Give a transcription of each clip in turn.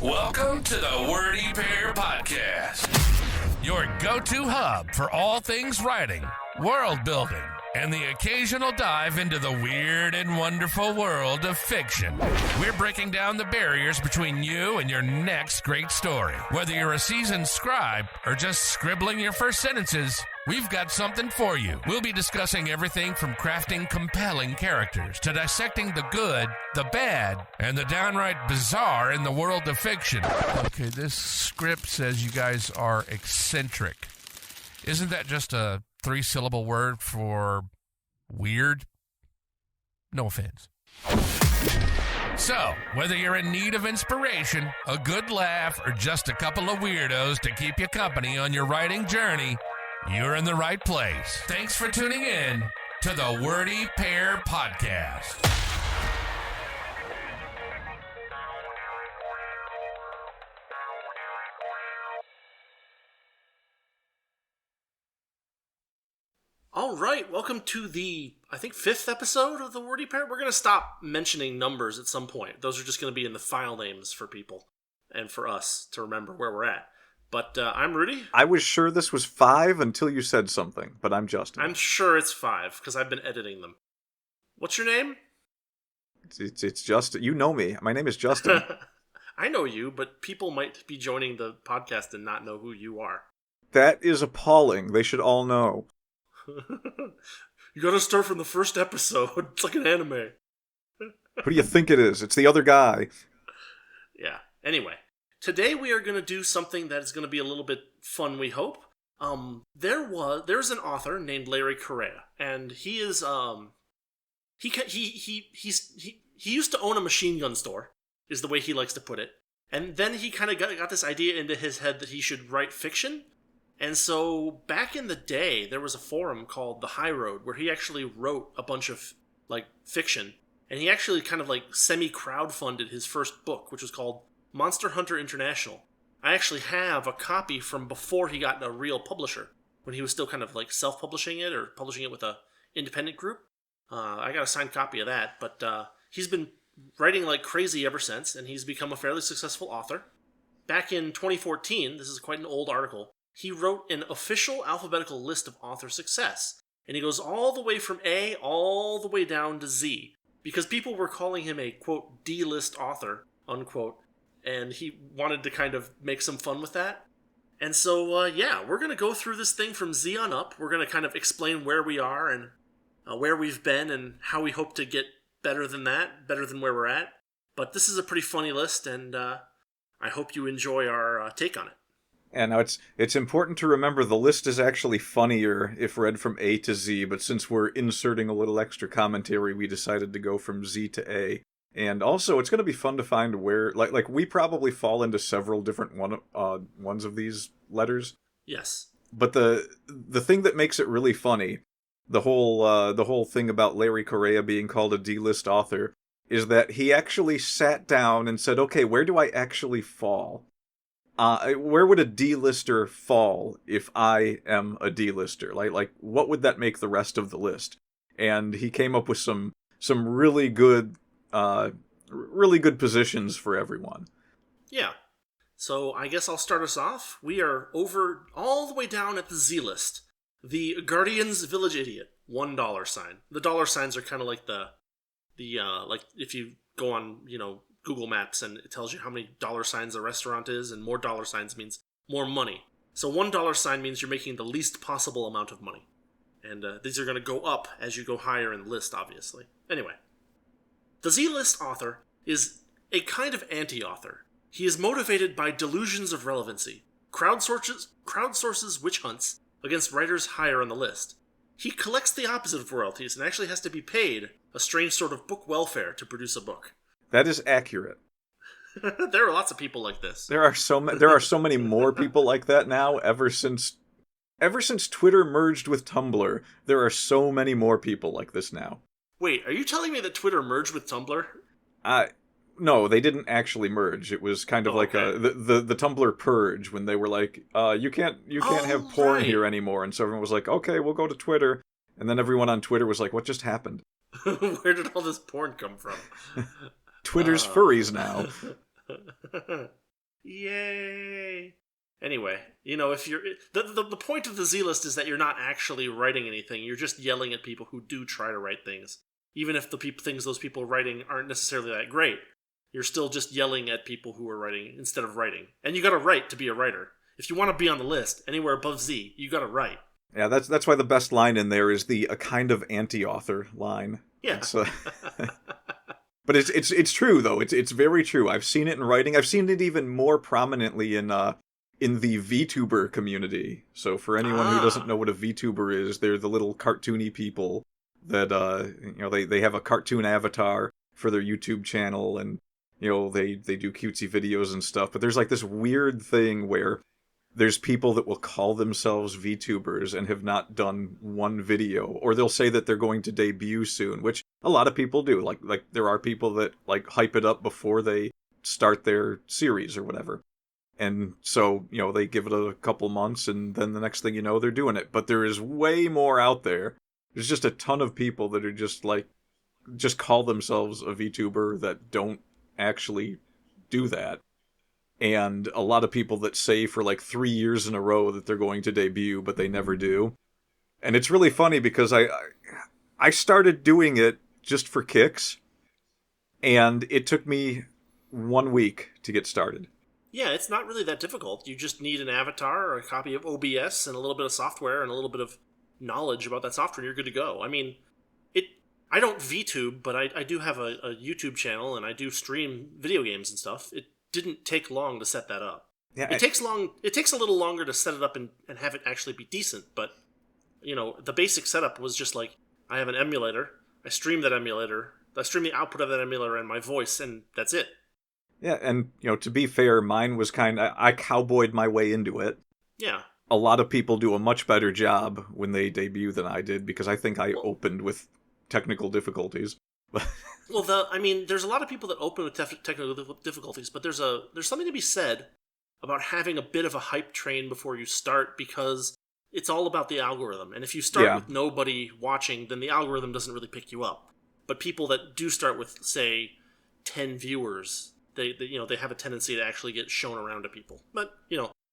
Welcome to the Wordy Pair Podcast, your go-to hub for all things writing, world building, and the occasional dive into the weird and wonderful world of fiction. We're breaking down the barriers between you and your next great story. Whether you're a seasoned scribe or just scribbling your first sentences, we've got something for you. We'll be discussing everything from crafting compelling characters to dissecting the good, the bad, and the downright bizarre in the world of fiction. Okay, this script says you guys are eccentric. Isn't that just a 3-syllable word for weird? No offense. So, whether you're in need of inspiration, a good laugh, or just a couple of weirdos to keep you company on your writing journey, you're in the right place. Thanks for tuning in to the Wordy Pair Podcast. All right, welcome to the, I think, 5th episode of the Wordy Pair. We're going to stop mentioning numbers at some point. Those are just going to be in the file names for people and for us to remember where we're at. But I'm Rudy. I was sure this was 5 until you said something, but I'm Justin. I'm sure it's 5 because I've been editing them. What's your name? It's Justin. You know me. My name is Justin. I know you, but people might be joining the podcast and not know who you are. That is appalling. They should all know. You gotta start from the first episode. It's like an anime. Who do you think it is? It's the other guy. Yeah. Anyway, today we are going to do something that is going to be a little bit fun, we hope. There's an author named Larry Correia, and he is he used to own a machine gun store, is the way he likes to put it. And then he kind of got this idea into his head that he should write fiction. And so back in the day, there was a forum called The High Road where he actually wrote a bunch of fiction. And he actually kind of semi-crowdfunded his first book, which was called Monster Hunter International. I actually have a copy from before he got a real publisher, when he was still kind of self-publishing it or publishing it with a independent group. I got a signed copy of that, but he's been writing like crazy ever since, and he's become a fairly successful author. Back in 2014, this is quite an old article, he wrote an official alphabetical list of author success, and he goes all the way from A all the way down to Z, because people were calling him a, quote, D-list author, unquote, and he wanted to kind of make some fun with that. And so, we're going to go through this thing from Z on up. We're going to kind of explain where we are and where we've been and how we hope to get better than that, better than where we're at. But this is a pretty funny list, and I hope you enjoy our take on it. And now it's important to remember the list is actually funnier if read from A to Z, but since we're inserting a little extra commentary, we decided to go from Z to A. And also, it's going to be fun to find where, like we probably fall into several different ones of these letters. Yes. But the thing that makes it really funny, the whole thing about Larry Correia being called a D-list author, is that he actually sat down and said, okay, where do I actually fall? Where would a D-lister fall if I am a D-lister? Like, what would that make the rest of the list? And he came up with some really good positions for everyone. Yeah. So I guess I'll start us off. We are over all the way down at the Z list. The Guardian's Village Idiot, $1 sign. The dollar signs are kind of like the if you go on, Google Maps and it tells you how many dollar signs a restaurant is, and more dollar signs means more money. So $1 sign means you're making the least possible amount of money. And these are going to go up as you go higher in the list, obviously. Anyway, the Z-list author is a kind of anti-author. He is motivated by delusions of relevancy, crowdsources witch hunts against writers higher on the list. He collects the opposite of royalties and actually has to be paid a strange sort of book welfare to produce a book. That is accurate. There are lots of people like this. There are so many more people like that now. Ever since Twitter merged with Tumblr, there are so many more people like this now. Wait, are you telling me that Twitter merged with Tumblr? No, they didn't actually merge. It was kind of the Tumblr purge when they were like, you can't have porn here anymore, and so everyone was like, okay, we'll go to Twitter, and then everyone on Twitter was like, what just happened? Where did all this porn come from? Twitter's furries now. Yay! Anyway, if you're the point of the Z list is that you're not actually writing anything. You're just yelling at people who do try to write things, even if the things those people are writing aren't necessarily that great. You're still just yelling at people who are writing instead of writing. And you got to write to be a writer. If you want to be on the list anywhere above Z, you got to write. Yeah, that's why the best line in there is the "a kind of anti-author" line. Yeah. But it's true though. It's very true. I've seen it in writing. I've seen it even more prominently in the VTuber community. So for anyone who doesn't know what a VTuber is, they're the little cartoony people that they have a cartoon avatar for their YouTube channel, and they do cutesy videos and stuff. But there's like this weird thing where there's people that will call themselves VTubers and have not done one video, or they'll say that they're going to debut soon, which a lot of people do. Like there are people that like hype it up before they start their series or whatever. And so, they give it a couple months, and then the next thing you know, they're doing it. But there is way more out there. There's just a ton of people that are just call themselves a VTuber that don't actually do that. And a lot of people that say for like 3 years in a row that they're going to debut, but they never do. And it's really funny because I started doing it just for kicks, and it took me 1 week to get started. Yeah, it's not really that difficult. You just need an avatar or a copy of OBS and a little bit of software and a little bit of knowledge about that software, and you're good to go. I mean, I don't VTube, but I do have a YouTube channel, and I do stream video games and stuff. It didn't take long to set that up. Yeah, it takes a little longer to set it up and have it actually be decent, but the basic setup was just like, I have an emulator, I stream that emulator, I stream the output of that emulator and my voice, and that's it. Yeah, and to be fair, mine was I cowboyed my way into it. Yeah. A lot of people do a much better job when they debut than I did, because I think I opened with technical difficulties. Well, there's a lot of people that open with technical difficulties, but there's something to be said about having a bit of a hype train before you start, because it's all about the algorithm. And if you start with nobody watching, then the algorithm doesn't really pick you up. But people that do start with, say, 10 viewers, they have a tendency to actually get shown around to people. But,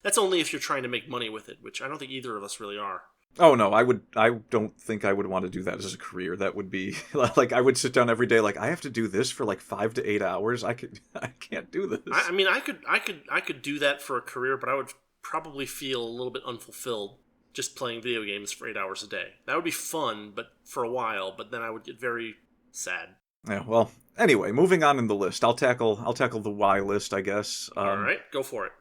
that's only if you're trying to make money with it, which I don't think either of us really are. Oh no, I don't think I would want to do that as a career. That would be like, I would sit down every day like, I have to do this for like 5 to 8 hours. I can't do this. I could do that for a career, but I would probably feel a little bit unfulfilled just playing video games for 8 hours a day. That would be fun, but for a while, but then I would get very sad. Yeah, well, anyway, moving on in the list. I'll tackle the Y list, I guess. All right, go for it.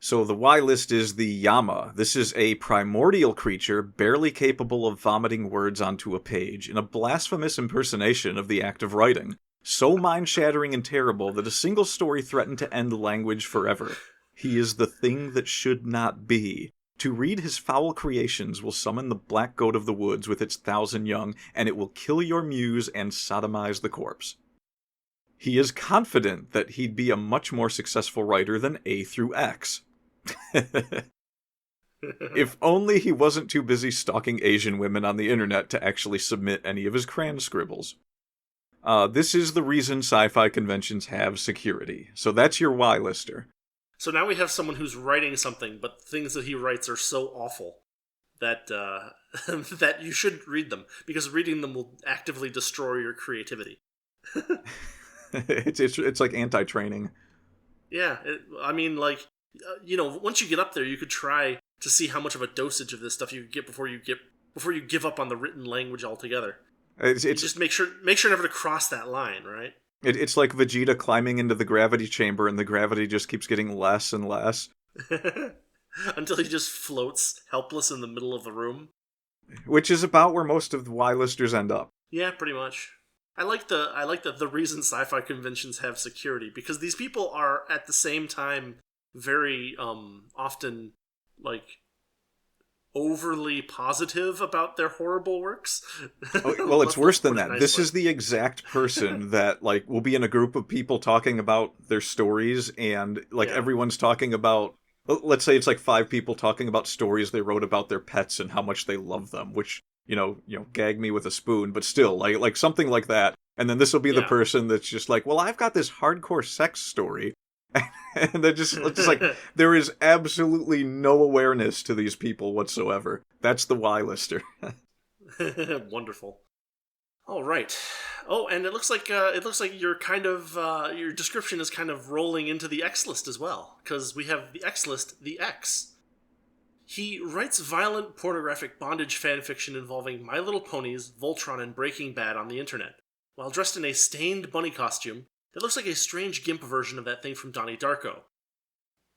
So the Y list is the Yama. This is a primordial creature barely capable of vomiting words onto a page in a blasphemous impersonation of the act of writing, so mind-shattering and terrible that a single story threatened to end language forever. He is the thing that should not be. To read his foul creations will summon the black goat of the woods with its 1,000 young, and it will kill your muse and sodomize the corpse. He is confident that he'd be a much more successful writer than A through X. If only he wasn't too busy stalking Asian women on the internet to actually submit any of his crayon scribbles. This is the reason sci-fi conventions have security. So that's your Y-lister. So now we have someone who's writing something, but things that he writes are so awful that that you shouldn't read them, because reading them will actively destroy your creativity. It's like anti-training. Yeah, once you get up there, you could try to see how much of a dosage of this stuff you could get before you give up on the written language altogether. It's just make sure never to cross that line, right? It's like Vegeta climbing into the gravity chamber, and the gravity just keeps getting less and less until he just floats helpless in the middle of the room. Which is about where most of the Y-listers end up. Yeah, pretty much. I like the reason sci-fi conventions have security, because these people are at the same time very often like overly positive about their horrible works. Well, it's worse than that. This is the exact person that like will be in a group of people talking about their stories, and everyone's talking about, let's say it's like 5 people talking about stories they wrote about their pets and how much they love them, which gag me with a spoon, but still, like something like that. And then this will be the person that's just like, well, I've got this hardcore sex story, And they're just like, there is absolutely no awareness to these people whatsoever. That's the Y-lister. Wonderful. All right. Oh, and it looks like you're kind of your description is kind of rolling into the X list as well, because we have the X list, the X. He writes violent pornographic bondage fanfiction involving My Little Ponies, Voltron, and Breaking Bad on the internet, while dressed in a stained bunny costume that looks like a strange GIMP version of that thing from Donnie Darko.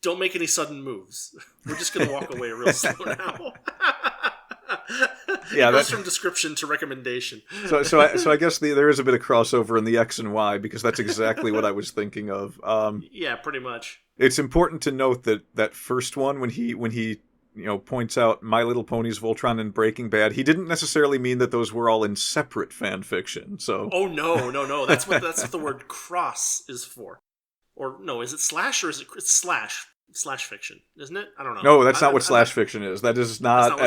Don't make any sudden moves. We're just going to walk away real slow now. Yeah, that's from description to recommendation. So I guess there is a bit of crossover in the X and Y, because that's exactly what I was thinking of. Yeah, pretty much. It's important to note that first one, when he points out My Little Ponies, Voltron, and Breaking Bad, he didn't necessarily mean that those were all in separate fan fiction. So no. That's what the word cross is for. Or no, is it slash or is it's slash? Slash fiction, isn't it? I don't know. No, that's not what slash fiction is. That is not.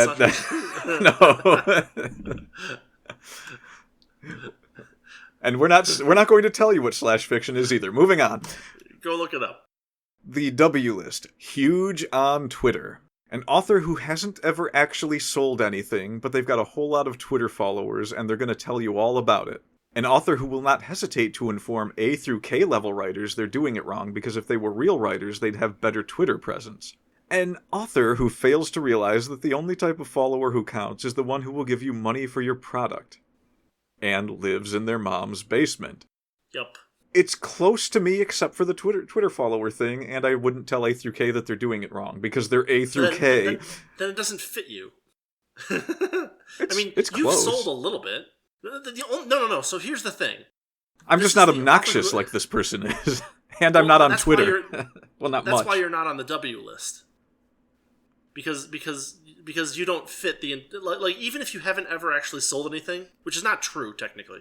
No. And we're not going to tell you what slash fiction is either. Moving on. Go look it up. The W list, huge on Twitter. An author who hasn't ever actually sold anything, but they've got a whole lot of Twitter followers, and they're going to tell you all about it. An author who will not hesitate to inform A through K level writers they're doing it wrong, because if they were real writers, they'd have better Twitter presence. An author who fails to realize that the only type of follower who counts is the one who will give you money for your product. And lives in their mom's basement. Yep. It's close to me, except for the Twitter follower thing, and I wouldn't tell A through K that they're doing it wrong, because they're A through K. Then it doesn't fit you. It's you've close. sold a little bit. No. So here's the thing. I'm just not obnoxious like this person is. And I'm not on Twitter. Well, not much. That's why you're not on the W list. Because you don't fit the... Like, even if you haven't ever actually sold anything, which is not true, technically,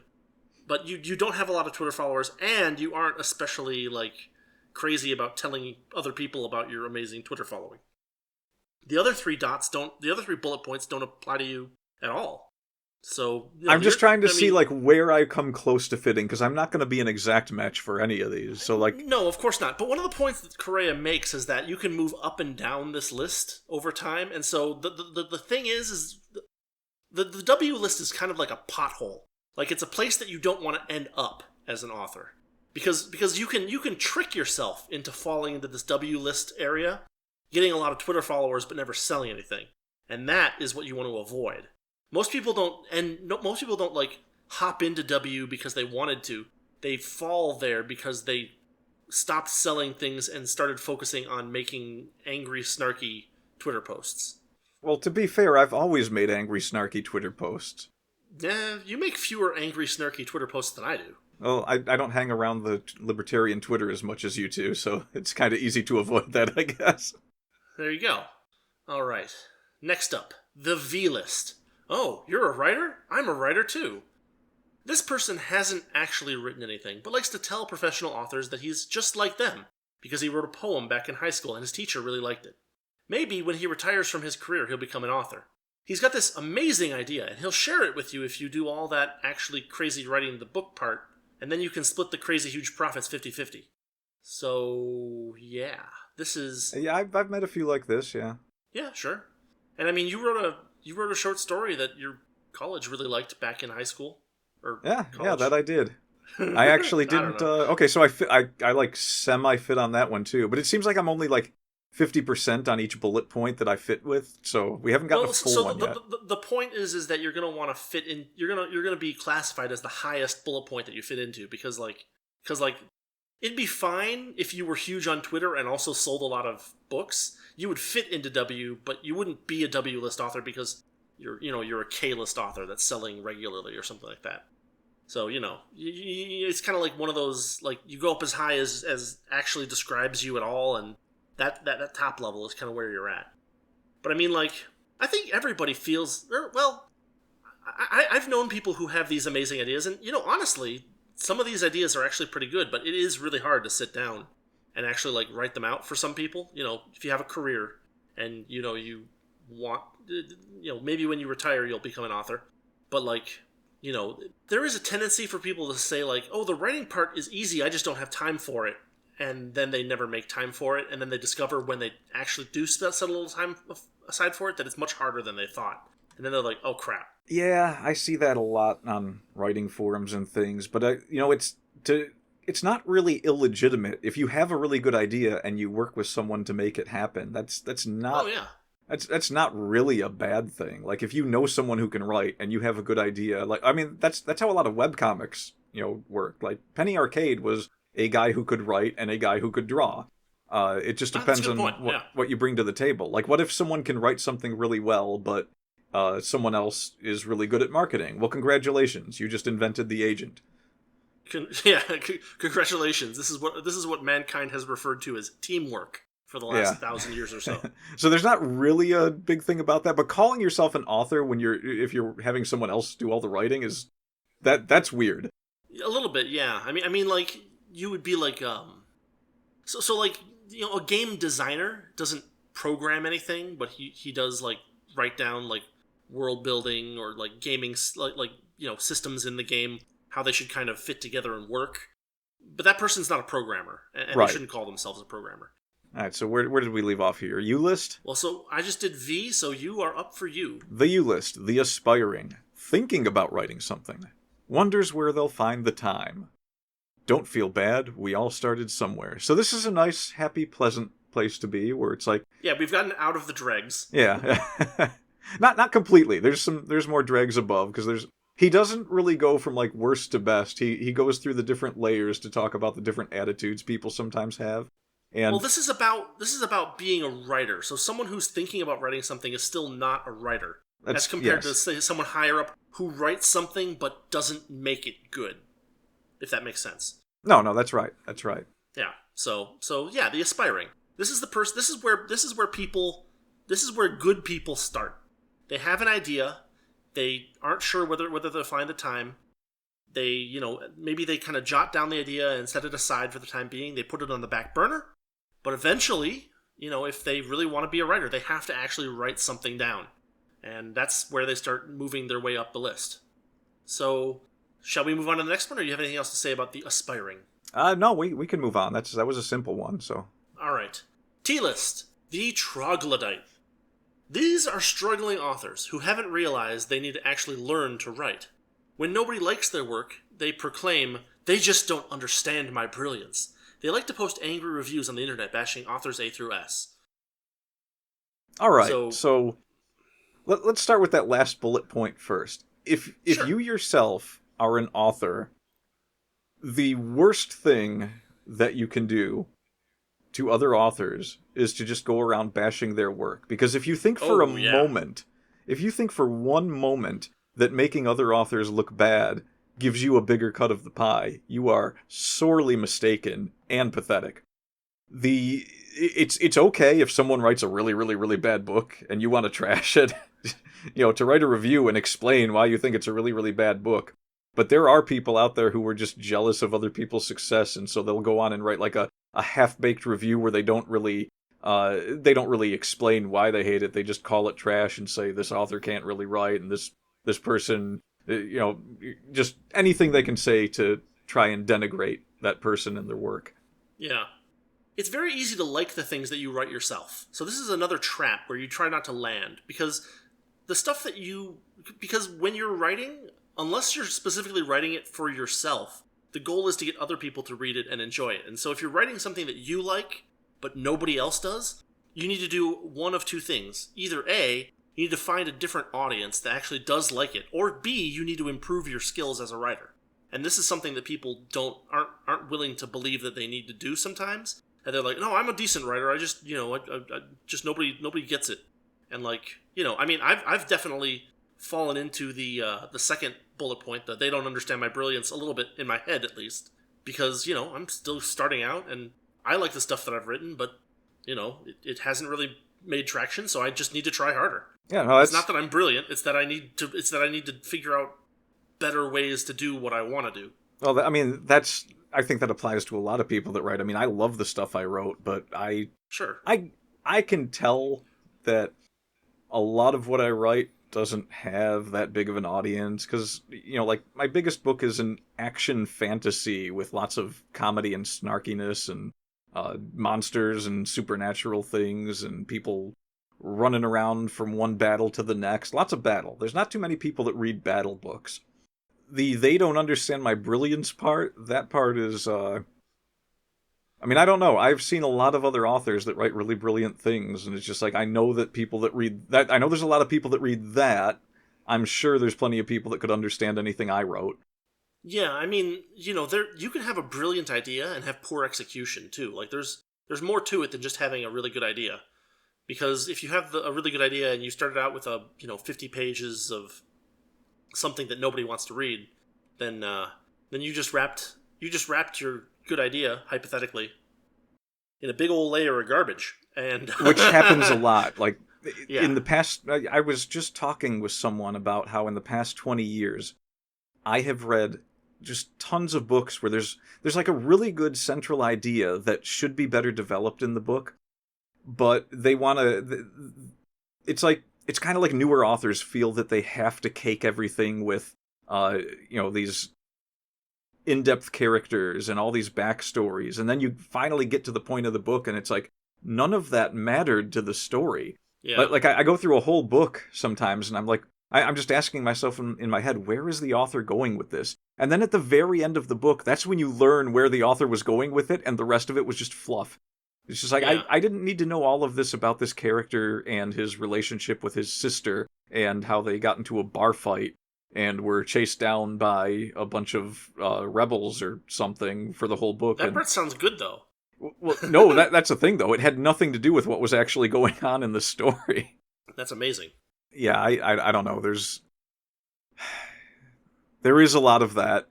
but you don't have a lot of Twitter followers, and you aren't especially, like, crazy about telling other people about your amazing Twitter following. The other three bullet points don't apply to you at all. So I'm just trying to see like where I come close to fitting, because I'm not going to be an exact match for any of these. So no, of course not. But one of the points that Correia makes is that you can move up and down this list over time, and so the thing is the W list is kind of like a pothole. Like, it's a place that you don't want to end up as an author, because you can trick yourself into falling into this W list area, getting a lot of Twitter followers but never selling anything, and that is what you want to avoid. Most people don't like hop into W because they wanted to. They fall there because they stopped selling things and started focusing on making angry, snarky Twitter posts. Well, to be fair, I've always made angry, snarky Twitter posts. Yeah, you make fewer angry, snarky Twitter posts than I do. Well, I don't hang around the libertarian Twitter as much as you two, so it's kind of easy to avoid that, I guess. There you go. All right. Next up, the V list. Oh, you're a writer? I'm a writer too. This person hasn't actually written anything, but likes to tell professional authors that he's just like them, because he wrote a poem back in high school and his teacher really liked it. Maybe when he retires from his career, he'll become an author. He's got this amazing idea, and he'll share it with you if you do all that actually crazy writing the book part, and then you can split the crazy huge profits 50-50. So, yeah, this is... Yeah, I've met a few like this, yeah. Yeah, sure. And I mean, you wrote a short story that your college really liked back in high school? Or yeah, college? Yeah, that I did. I actually didn't... okay, so I like semi-fit on that one, too. But it seems like I'm only, like, 50% on each bullet point that I fit with, so we haven't gotten a full one yet. The point is that you're going to want to fit in... You're going to be classified as the highest bullet point that you fit into, because it'd be fine if you were huge on Twitter and also sold a lot of books. You would fit into W, but you wouldn't be a W list author because you're a K list author that's selling regularly or something like that. So, it's kind of like one of those, like, you go up as high as actually describes you at all, and that top level is kind of where you're at. But I mean, like, I think everybody feels, well, I've known people who have these amazing ideas, and, honestly, some of these ideas are actually pretty good, but it is really hard to sit down and actually, like, write them out for some people. If you have a career and, you want, maybe when you retire you'll become an author. But, like, there is a tendency for people to say, like, oh, the writing part is easy, I just don't have time for it. and then they never make time for it, and then they discover when they actually do set a little time aside for it that it's much harder than they thought. And then they're like, oh crap. Yeah, I see that a lot on writing forums and things, but it's not really illegitimate. If you have a really good idea and you work with someone to make it happen, that's not... Oh, yeah. That's not really a bad thing. Like, if you know someone who can write and you have a good idea, like, I mean, that's how a lot of webcomics, work. Like, Penny Arcade was a guy who could write and a guy who could draw. It just depends on what you bring to the table. Like, what if someone can write something really well, but someone else is really good at marketing? Well, congratulations, you just invented the agent. Congratulations. This is what mankind has referred to as teamwork for the last 1,000 years or so. So there's not really a big thing about that, but calling yourself an author if you're having someone else do all the writing that's weird. A little bit, yeah. I mean, like, you would be like, so like, a game designer doesn't program anything, but he does, like, write down, like, world building or, like, gaming, like systems in the game, how they should kind of fit together and work. But that person's not a programmer, and right. They shouldn't call themselves a programmer. All right, so where did we leave off here? U-list? Well, so I just did V, so you are up for you. The U-list, the aspiring, thinking about writing something, wonders where they'll find the time. Don't feel bad, we all started somewhere. So this is a nice, happy, pleasant place to be, where it's like... Yeah, we've gotten out of the dregs. Yeah. Not completely. There's more dregs above, because he doesn't really go from, like, worst to best. He goes through the different layers to talk about the different attitudes people sometimes have. And well, this is about being a writer. So someone who's thinking about writing something is still not a writer. As compared to, say, someone higher up who writes something but doesn't make it good. If that makes sense. No, that's right. That's right. Yeah. So yeah, the aspiring. This is where good people start. They have an idea. They aren't sure whether they'll find the time. They, maybe they kind of jot down the idea and set it aside for the time being. They put it on the back burner. But eventually, if they really want to be a writer, they have to actually write something down. And that's where they start moving their way up the list. So, shall we move on to the next one, or do you have anything else to say about the aspiring? No, we can move on. That was a simple one, so... Alright. T-list. The troglodyte. These are struggling authors who haven't realized they need to actually learn to write. When nobody likes their work, they proclaim, "They just don't understand my brilliance." They like to post angry reviews on the internet bashing authors A through S. Alright, so let's start with that last bullet point first. If Sure. you yourself are an author, the worst thing that you can do to other authors is to just go around bashing their work. Because if you think for one moment that making other authors look bad gives you a bigger cut of the pie, you are sorely mistaken and pathetic. It's okay if someone writes a really, really, really bad book and you want to trash it, to write a review and explain why you think it's a really, really bad book. But there are people out there who are just jealous of other people's success, and so they'll go on and write like a half-baked review where they don't really explain why they hate it. They just call it trash and say this author can't really write, and this person, just anything they can say to try and denigrate that person and their work. Yeah. It's very easy to like the things that you write yourself. So this is another trap where you try not to land, because when you're writing, unless you're specifically writing it for yourself, the goal is to get other people to read it and enjoy it. And so if you're writing something that you like, but nobody else does, you need to do one of two things. Either A, you need to find a different audience that actually does like it, or B, you need to improve your skills as a writer. And this is something that people aren't willing to believe that they need to do sometimes. And they're like, no, I'm a decent writer. I just, just nobody gets it. And I've definitely fallen into the second bullet point, that they don't understand my brilliance, a little bit in my head at least, because I'm still starting out and I like the stuff that I've written, but it hasn't really made traction, so I just need to try harder. Yeah, no, it's not that I'm brilliant; it's that I need to figure out better ways to do what I want to do. Well, I think that applies to a lot of people that write. I mean, I love the stuff I wrote, but I can tell that a lot of what I write doesn't have that big of an audience, because my biggest book is an action fantasy with lots of comedy and snarkiness, and monsters and supernatural things and people running around from one battle to the next. Lots of battle. There's not too many people that read battle books. They don't understand my brilliance part, that part is, I mean, I don't know. I've seen a lot of other authors that write really brilliant things, and it's just like, I know that people that read that, I know there's a lot of people that read that. I'm sure there's plenty of people that could understand anything I wrote. Yeah, I mean, you can have a brilliant idea and have poor execution too. Like there's more to it than just having a really good idea. Because if you have a really good idea and you started out with 50 pages of something that nobody wants to read, then you just wrapped your good idea, hypothetically, in a big old layer of garbage. And which happens a lot. Like, yeah. in the past, I was just talking with someone about how in the past 20 years, I have read just tons of books where there's like a really good central idea that should be better developed in the book, but they want to... It's kind of like newer authors feel that they have to cake everything with, these in-depth characters and all these backstories, and then you finally get to the point of the book and it's like none of that mattered to the story. Yeah. Like I go through a whole book sometimes and I'm like, I'm just asking myself in my head, where is the author going with this? And then at the very end of the book, that's when you learn where the author was going with it, and the rest of it was just fluff. It's just like, I didn't need to know all of this about this character and his relationship with his sister and how they got into a bar fight and were chased down by a bunch of rebels or something for the whole book. That part sounds good, though. Well, no, that's the thing, though. It had nothing to do with what was actually going on in the story. That's amazing. Yeah, I don't know. There is a lot of that,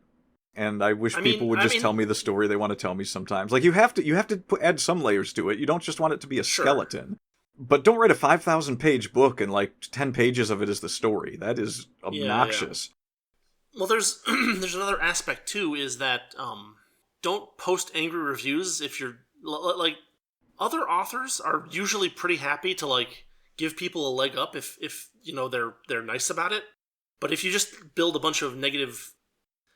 and I wish people would just tell me the story they want to tell me sometimes. Like, you have to add some layers to it. You don't just want it to be a skeleton. But don't write a 5,000-page book and, 10 pages of it is the story. That is obnoxious. Yeah. Well, there's another aspect, too, is that don't post angry reviews if you're... other authors are usually pretty happy to, give people a leg up if they're nice about it. But if you just build a bunch of negative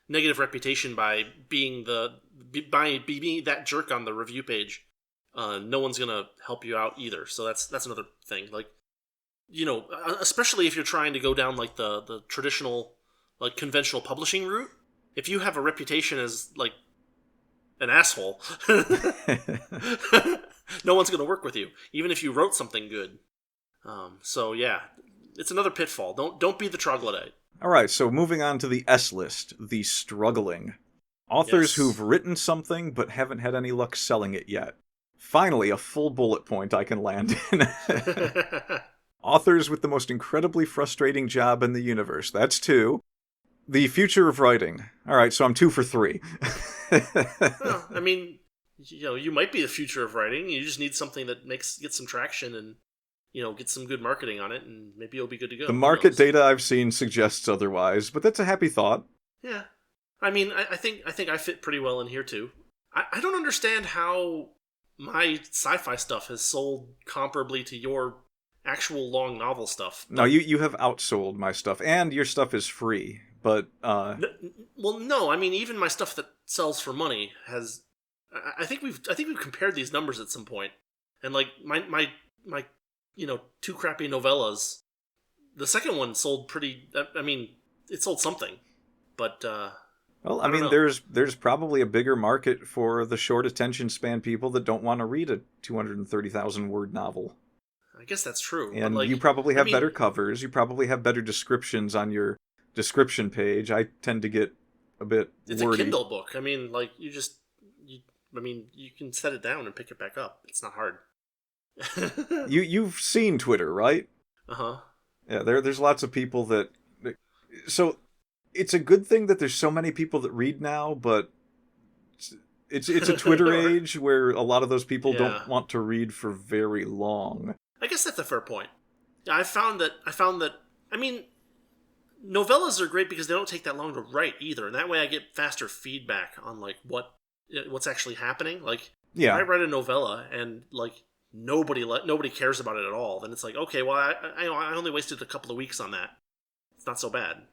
reputation by being that jerk on the review page, no one's gonna help you out either. So that's another thing. Especially if you're trying to go down the traditional conventional publishing route. If you have a reputation as an asshole, no one's gonna work with you, even if you wrote something good. So yeah, it's another pitfall. Don't be the troglodyte. All right, so moving on to the S list, the struggling. Authors who've written something but haven't had any luck selling it yet. Finally, a full bullet point I can land in. Authors with the most incredibly frustrating job in the universe. That's 2. The future of writing. All right, so I'm 2 for 3. Well, I mean, you might be the future of writing. You just need something that gets some traction and get some good marketing on it, and maybe you'll be good to go. The market data I've seen suggests otherwise, but that's a happy thought. Yeah. I mean, I think I fit pretty well in here, too. I don't understand how my sci-fi stuff has sold comparably to your actual long novel stuff. No, you have outsold my stuff, and your stuff is free, but... Well, no, I mean, even my stuff that sells for money has... I think we've compared these numbers at some point, and my 2 crappy novellas. The second one sold pretty... I mean, it sold something, but... well, I mean, there's probably a bigger market for the short attention span people that don't want to read a 230,000-word novel. I guess that's true. And you probably have better covers. You probably have better descriptions on your description page. I tend to get a bit It's wordy. a Kindle book. I mean, you can set it down and pick it back up. It's not hard. You've seen Twitter, right? Uh-huh. Yeah, there's lots of people that... So, it's a good thing that there's so many people that read now, but it's a Twitter age where a lot of those people don't want to read for very long. I guess that's a fair point. Yeah, I found that... I mean, novellas are great because they don't take that long to write either, and that way I get faster feedback on what's actually happening. If I write a novella and nobody cares about it at all, then it's okay, well, I only wasted a couple of weeks on that. It's not so bad.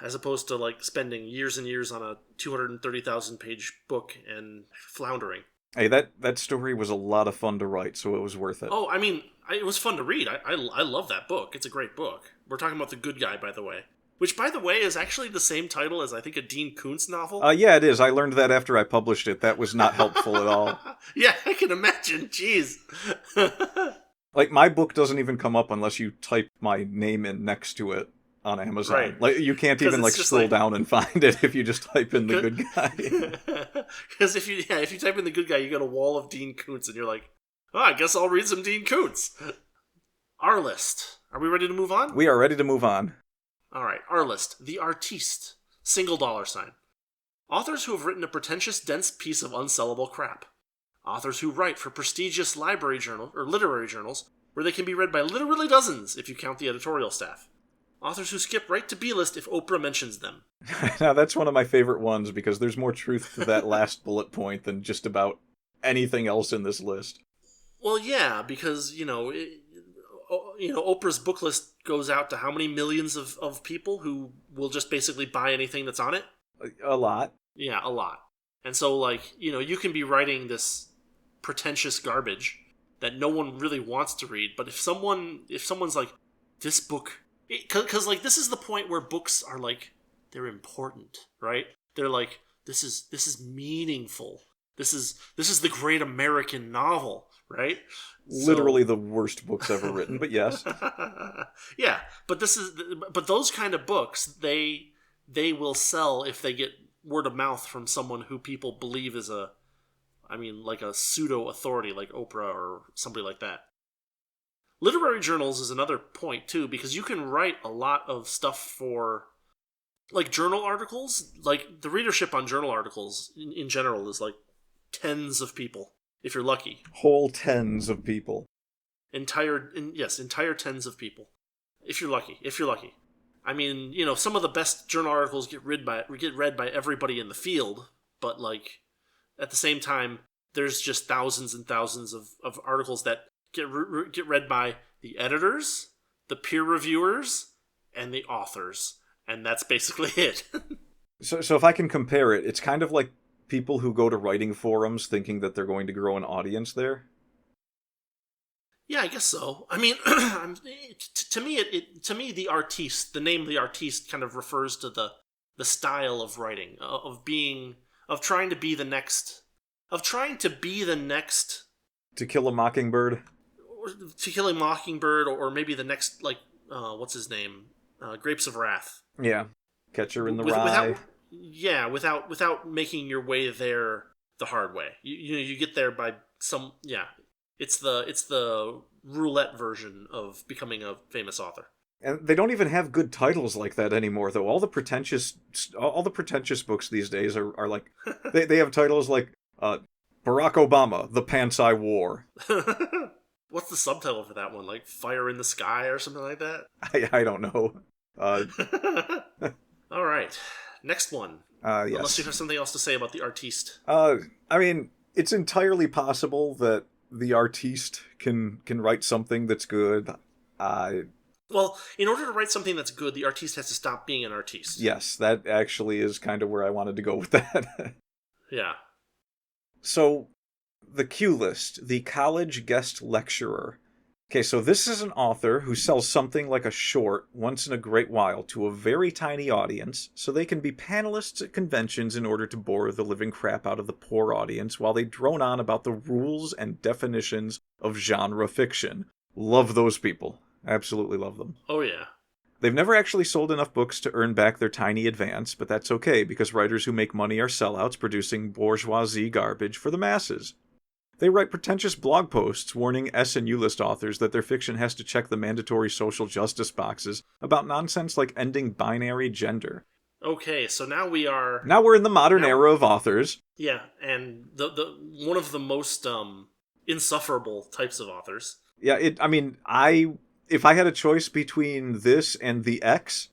As opposed to spending years and years on a 230,000 page book and floundering. Hey, that story was a lot of fun to write, so it was worth it. Oh, I mean, it was fun to read. I love that book. It's a great book. We're talking about The Good Guy, by the way. Which, by the way, is actually the same title as, I think, a Dean Koontz novel. Yeah, it is. I learned that after I published it. That was not helpful at all. Yeah, I can imagine. Jeez. Like, my book doesn't even come up unless you type my name in next to it on Amazon. Right. Like, you can't even, like, scroll down and find it if you just type in The Good Guy. Because if you type in The Good Guy, you get a wall of Dean Koontz, and you're like, oh, I guess I'll read some Dean Koontz. Our list. Are we ready to move on? We are ready to move on. All right, our list. The Artiste. $. Authors who have written a pretentious, dense piece of unsellable crap. Authors who write for prestigious library journal or literary journals where they can be read by literally dozens if you count the editorial staff. Authors who skip right to B-list if Oprah mentions them. Now, that's one of my favorite ones because there's more truth to that last bullet point than just about anything else in this list. Well, yeah, because, Oprah's book list goes out to how many millions of people who will just basically buy anything that's on it? A lot. Yeah, a lot. And so, like, you can be writing this pretentious garbage that no one really wants to read, but if someone's like, this book... Because, like, this is the point where books are, like, they're important, right? They're like, this is meaningful. This is the great American novel, right? Literally the worst books ever written, but yes. Yeah, but those kind of books, they will sell if they get word of mouth from someone who people believe is like a pseudo authority, like Oprah or somebody like that. Literary journals is another point too, because you can write a lot of stuff for, like, journal articles. Like, the readership on journal articles in general is like tens of people, if you're lucky. Whole tens of people. Entire tens of people, if you're lucky. I mean, some of the best journal articles get read by everybody in the field, but, like, at the same time, there's just thousands and thousands of articles that get read by the editors, the peer reviewers, and the authors, and that's basically it. So if I can compare it, it's kind of like people who go to writing forums thinking that they're going to grow an audience there. Yeah, I guess so. I mean, to me, the artiste, the name The Artiste, kind of refers to the style of writing, of trying to be the next. To Kill a Mockingbird. To Kill a Mockingbird, or maybe the next, like, what's his name? Grapes of Wrath. Yeah, Catcher in the Rye. Without making your way there the hard way. You get there by some. Yeah, it's the roulette version of becoming a famous author. And they don't even have good titles like that anymore, though. All the pretentious books these days are like they have titles like Barack Obama, The Pants I Wore. What's the subtitle for that one? Like Fire in the Sky or something like that? I don't know. All right. Next one. Yes. Unless you have something else to say about The Artiste. I mean, it's entirely possible that The Artiste can write something that's good. Well, in order to write something that's good, the artiste has to stop being an artiste. Yes, that actually is kind of where I wanted to go with that. Yeah. So, the Q List, the college guest lecturer. Okay, so this is an author who sells something like a short once in a great while to a very tiny audience, so they can be panelists at conventions in order to bore the living crap out of the poor audience while they drone on about the rules and definitions of genre fiction. Love those people. Absolutely love them. Oh, yeah. They've never actually sold enough books to earn back their tiny advance, but that's okay, because writers who make money are sellouts producing bourgeoisie garbage for the masses. They write pretentious blog posts warning S and U list authors that their fiction has to check the mandatory social justice boxes about nonsense like ending binary gender. Okay, so now we're in the modern era of authors. Yeah, and the one of the most insufferable types of authors. Yeah, if I had a choice between this and the X,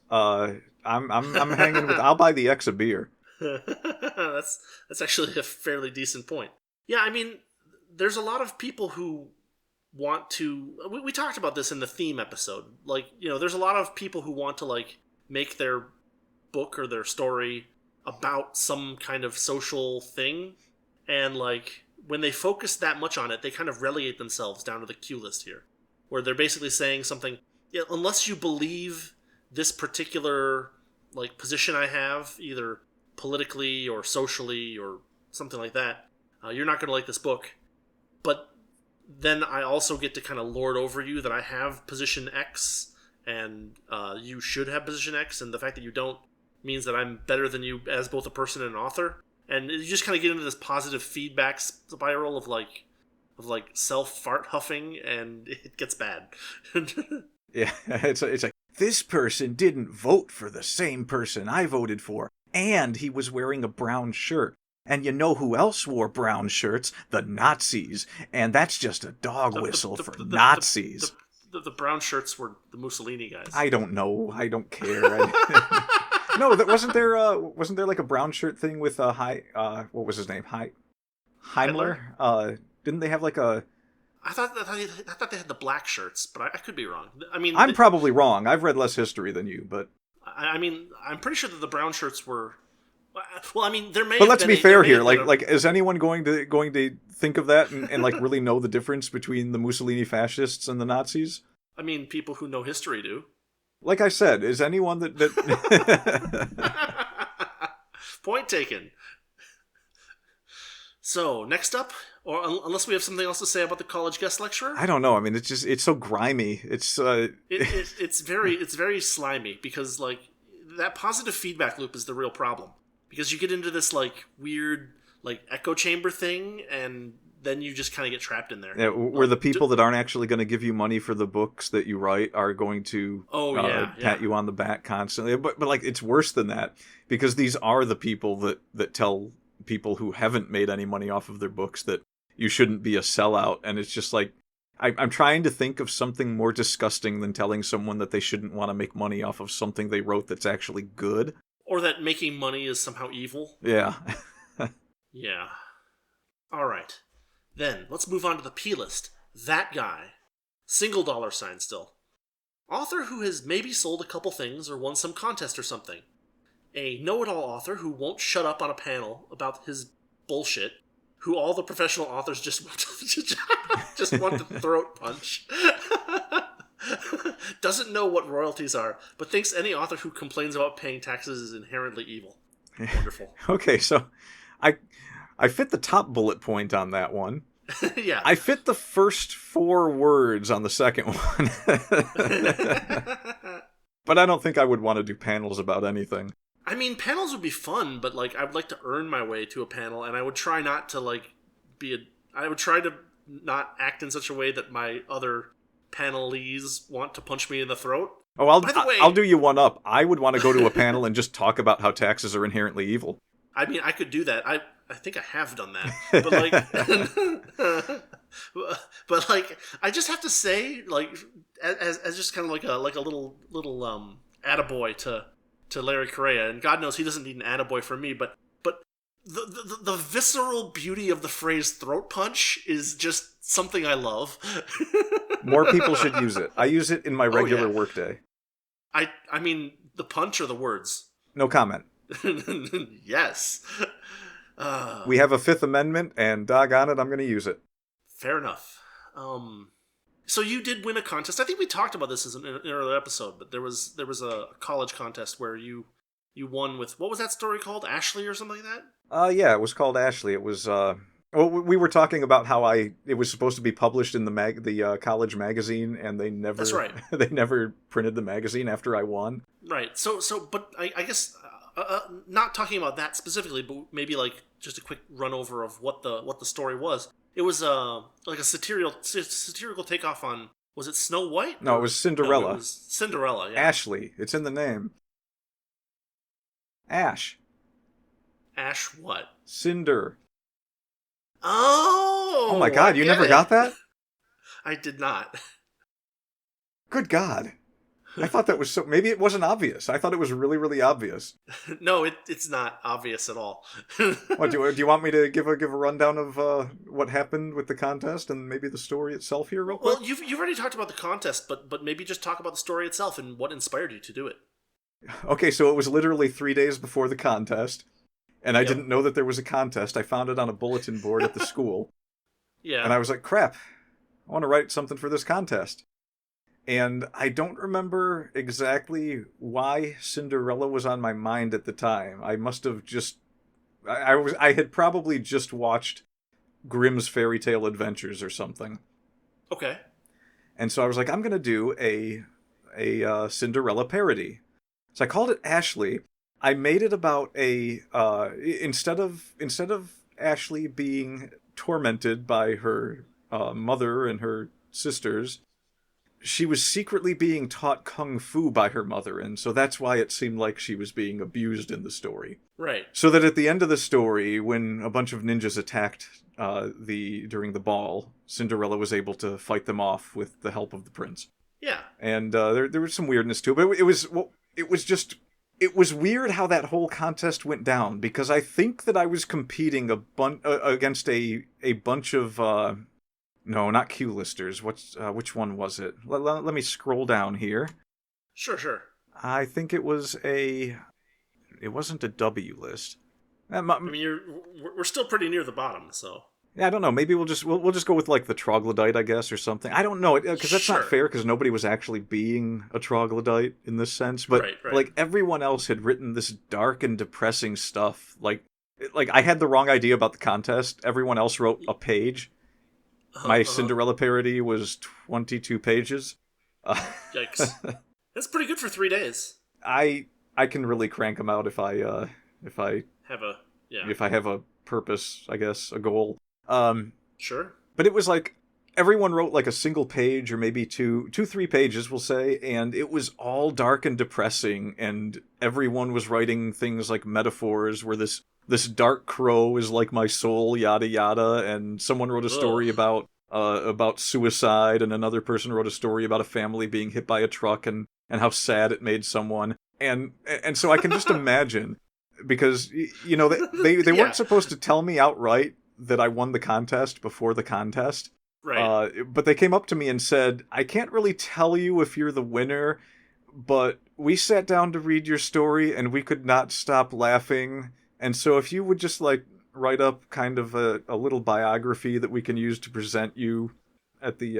I'm hanging with. I'll buy the X a beer. That's actually a fairly decent point. Yeah, I mean, there's a lot of people who want to. We talked about this in the theme episode. Like, there's a lot of people who want to, like, make their book or their story about some kind of social thing, And, like, when they focus that much on it, they kind of relegate themselves down to the Q list here. Where they're basically saying something, yeah, unless you believe this particular, like, position I have, either politically or socially or something like that, you're not going to like this book. But then I also get to kind of lord over you that I have position X, and you should have position X, and the fact that you don't means that I'm better than you as both a person and an author. And you just kind of get into this positive feedback spiral of self fart huffing, and it gets bad. Yeah, it's like, this person didn't vote for the same person I voted for, and he was wearing a brown shirt. And you know who else wore brown shirts? The Nazis. And that's just a dog whistle for Nazis. The brown shirts were the Mussolini guys. I don't know. I don't care. No, wasn't there like a brown shirt thing with what was his name? Himmler? Didn't they have like a... I thought they had the black shirts, but I could be wrong. I mean, I'm probably wrong. I've read less history than you, but... I mean, I'm pretty sure that the brown shirts were... Well, I mean, there may. But let's be fair here. Like, is anyone going to think of that and like really know the difference between the Mussolini fascists and the Nazis? I mean, people who know history do. Like I said, is anyone that... Point taken. So, next up, or unless we have something else to say about the college guest lecturer? I don't know. I mean, it's so grimy. It's it's very slimy, because like that positive feedback loop is the real problem. Because you get into this like weird like echo chamber thing, and then you just kind of get trapped in there. Yeah, where the people that aren't actually going to give you money for the books that you write are going to pat you on the back constantly. But like, it's worse than that, because these are the people that tell people who haven't made any money off of their books that you shouldn't be a sellout. And it's just like, I'm trying to think of something more disgusting than telling someone that they shouldn't want to make money off of something they wrote that's actually good. Or that making money is somehow evil. Yeah. Yeah. All right. Then, let's move on to the P list. That guy. Single $sign still. Author who has maybe sold a couple things or won some contest or something. A know-it-all author who won't shut up on a panel about his bullshit, who all the professional authors just want to throat punch. Doesn't know what royalties are, but thinks any author who complains about paying taxes is inherently evil. Wonderful. Okay, so I fit the top bullet point on that one. Yeah. I fit the first 4 words on the second one. But I don't think I would want to do panels about anything. I mean, panels would be fun, but like, I would like to earn my way to a panel, and I would try not to like I would try to not act in such a way that my other panelies want to punch me in the throat. Oh, I'll do you one up. I would want to go to a panel and just talk about how taxes are inherently evil. I mean, I could do that. I think I have done that. But like, I just have to say, like, as just kind of like a little attaboy to Larry Correia, and God knows he doesn't need an attaboy from me, but the visceral beauty of the phrase throat punch is just something I love. More people should use it. I use it in my regular workday. I mean, the punch or the words? No comment. Yes. We have a Fifth Amendment, and doggone it, I'm going to use it. Fair enough. So you did win a contest. I think we talked about this in an earlier episode, but there was a college contest where you won with, what was that story called? Ashley or something like that? Yeah, it was called Ashley. It was we were talking about how it was supposed to be published in the college magazine, and they never. That's right. They never printed the magazine after I won. Right. So, but I guess not talking about that specifically, but maybe like just a quick run over of what the story was. It was like a satirical takeoff on, was it Snow White? No, it was Cinderella. No, it was Cinderella. Yeah. Ashley. It's in the name. Ash. Ash what? Cinder. Oh my God! You never got that? I did not. Good God! I thought that was so. Maybe it wasn't obvious. I thought it was really, really obvious. No, it's not obvious at all. What, do you want me to give a rundown of what happened with the contest and maybe the story itself here, real quick? Well, you've already talked about the contest, but maybe just talk about the story itself and what inspired you to do it. Okay, so it was literally 3 days before the contest, And I didn't know that there was a contest. I found it on a bulletin board at the school. Yeah. And I was like, crap, I want to write something for this contest. And I don't remember exactly why Cinderella was on my mind at the time. I must have just... I had probably just watched Grimm's Fairy Tale Adventures or something. Okay. And so I was like, I'm going to do a Cinderella parody. So I called it Ashley. I made it about instead of Ashley being tormented by her mother and her sisters, she was secretly being taught kung fu by her mother, and so that's why it seemed like she was being abused in the story. Right. So that at the end of the story, when a bunch of ninjas attacked during the ball, Cinderella was able to fight them off with the help of the prince. Yeah. And there was some weirdness to it, but it was weird how that whole contest went down, because I think that I was competing against a bunch of no, not Q-listers. Which one was it? Let me scroll down here. Sure. I think it wasn't a W list. I mean, we're still pretty near the bottom, so. Yeah, I don't know. Maybe we'll just go with like the troglodyte, I guess, or something. I don't know, because that's not fair, because nobody was actually being a troglodyte in this sense. But right. Like everyone else had written this dark and depressing stuff. Like I had the wrong idea about the contest. Everyone else wrote a page. My Cinderella parody was 22 pages. Yikes! That's pretty good for 3 days. I can really crank them out if I have a purpose, I guess, a goal. Sure. But it was like everyone wrote like a single page or maybe 3 pages, we'll say, and it was all dark and depressing, and everyone was writing things like metaphors where this dark crow is like my soul, yada yada, and someone wrote a story about suicide, and another person wrote a story about a family being hit by a truck and how sad it made someone. And so I can just imagine, because they weren't supposed to tell me outright that I won the contest before the contest. Right. But they came up to me and said, I can't really tell you if you're the winner, but we sat down to read your story and we could not stop laughing. And so if you would just like write up kind of a little biography that we can use to present you at the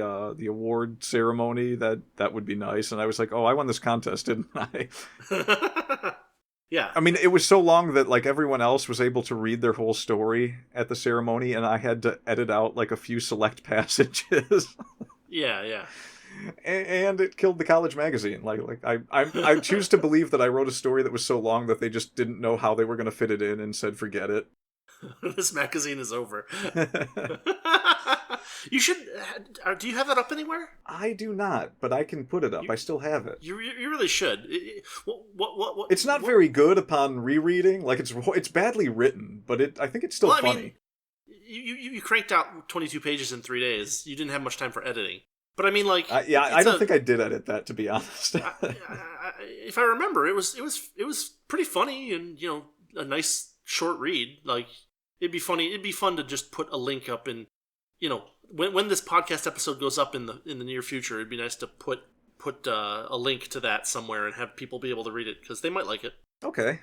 award ceremony, that would be nice. And I was like, oh, I won this contest, didn't I? Yeah. I mean, it was so long that like everyone else was able to read their whole story at the ceremony, and I had to edit out like a few select passages. Yeah. And it killed the college magazine. Like I choose to believe that I wrote a story that was so long that they just didn't know how they were going to fit it in and said, forget it. This magazine is over. You should. Do you have that up anywhere? I do not, but I can put it up. I still have it. You really should. What? It's not very good upon rereading. Like it's badly written, but I think it's still funny. I mean, you cranked out 22 pages in 3 days. You didn't have much time for editing. But I mean, like, I don't think I did edit that, to be honest. If I remember, it was pretty funny, and a nice short read. Like, it'd be funny. It'd be fun to just put a link up in, when this podcast episode goes up in the near future. It'd be nice to put a link to that somewhere and have people be able to read it, because they might like it. Okay.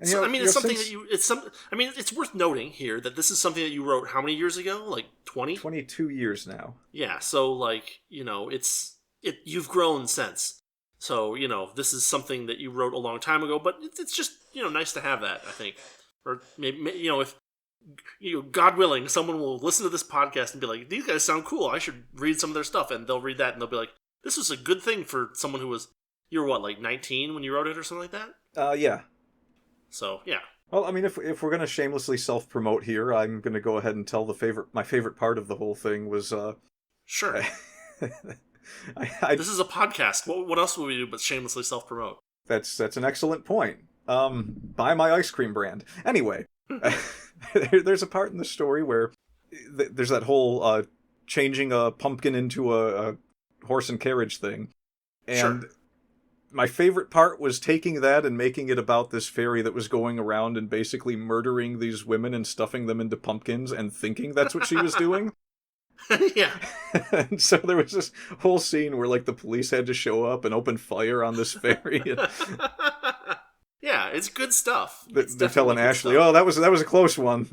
And, so, I mean, it's something that it's worth noting here that this is something that you wrote how many years ago? Like 20? 22 years now. Yeah, so like, you've grown since. So, this is something that you wrote a long time ago, but it's just, nice to have that, I think. Or maybe, if, God willing, someone will listen to this podcast and be like, these guys sound cool, I should read some of their stuff, and they'll read that and they'll be like, this was a good thing for someone who was, you were what, like 19 when you wrote it or something like that? Yeah. So, yeah. Well, I mean, if we're going to shamelessly self-promote here, I'm going to go ahead and tell my favorite part of the whole thing was... Sure. This is a podcast. What else would we do but shamelessly self-promote? That's an excellent point. Buy my ice cream brand. Anyway, there's a part in the story where there's that whole changing a pumpkin into a horse and carriage thing. And... Sure. My favorite part was taking that and making it about this fairy that was going around and basically murdering these women and stuffing them into pumpkins and thinking that's what she was doing. Yeah. And so there was this whole scene where like the police had to show up and open fire on this fairy. Yeah, Yeah, it's good stuff. They're telling Ashley, "Oh, that was a close one."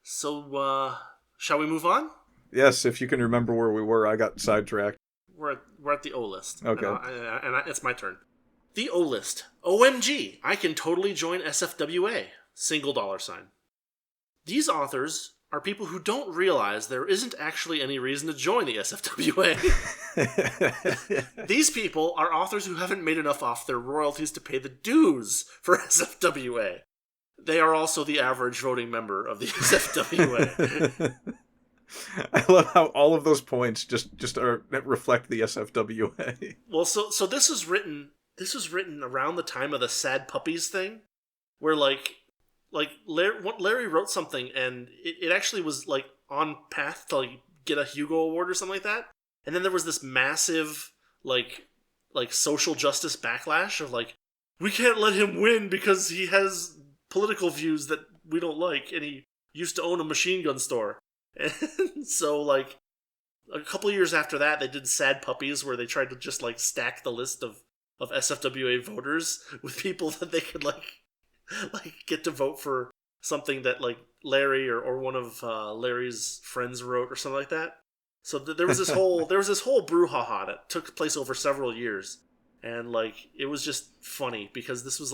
So, shall we move on? Yes, if you can remember where we were. I got sidetracked. We're at the O list. Okay. And it's my turn. The O list. OMG, I can totally join SFWA. $! These authors are people who don't realize there isn't actually any reason to join the SFWA. These people are authors who haven't made enough off their royalties to pay the dues for SFWA. They are also the average voting member of the SFWA. I love how all of those points just reflect the SFWA. Well, so this was written around the time of the Sad Puppies thing, where Larry wrote something and it actually was like on path to like get a Hugo Award or something like that, and then there was this massive like social justice backlash of like, we can't let him win because he has political views that we don't like, and he used to own a machine gun store. And so, like, a couple of years after that, they did Sad Puppies, where they tried to just, like, stack the list of SFWA voters with people that they could, like get to vote for something that, like, Larry or one of Larry's friends wrote or something like that. So there was this whole brouhaha that took place over several years. And, like, it was just funny, because this is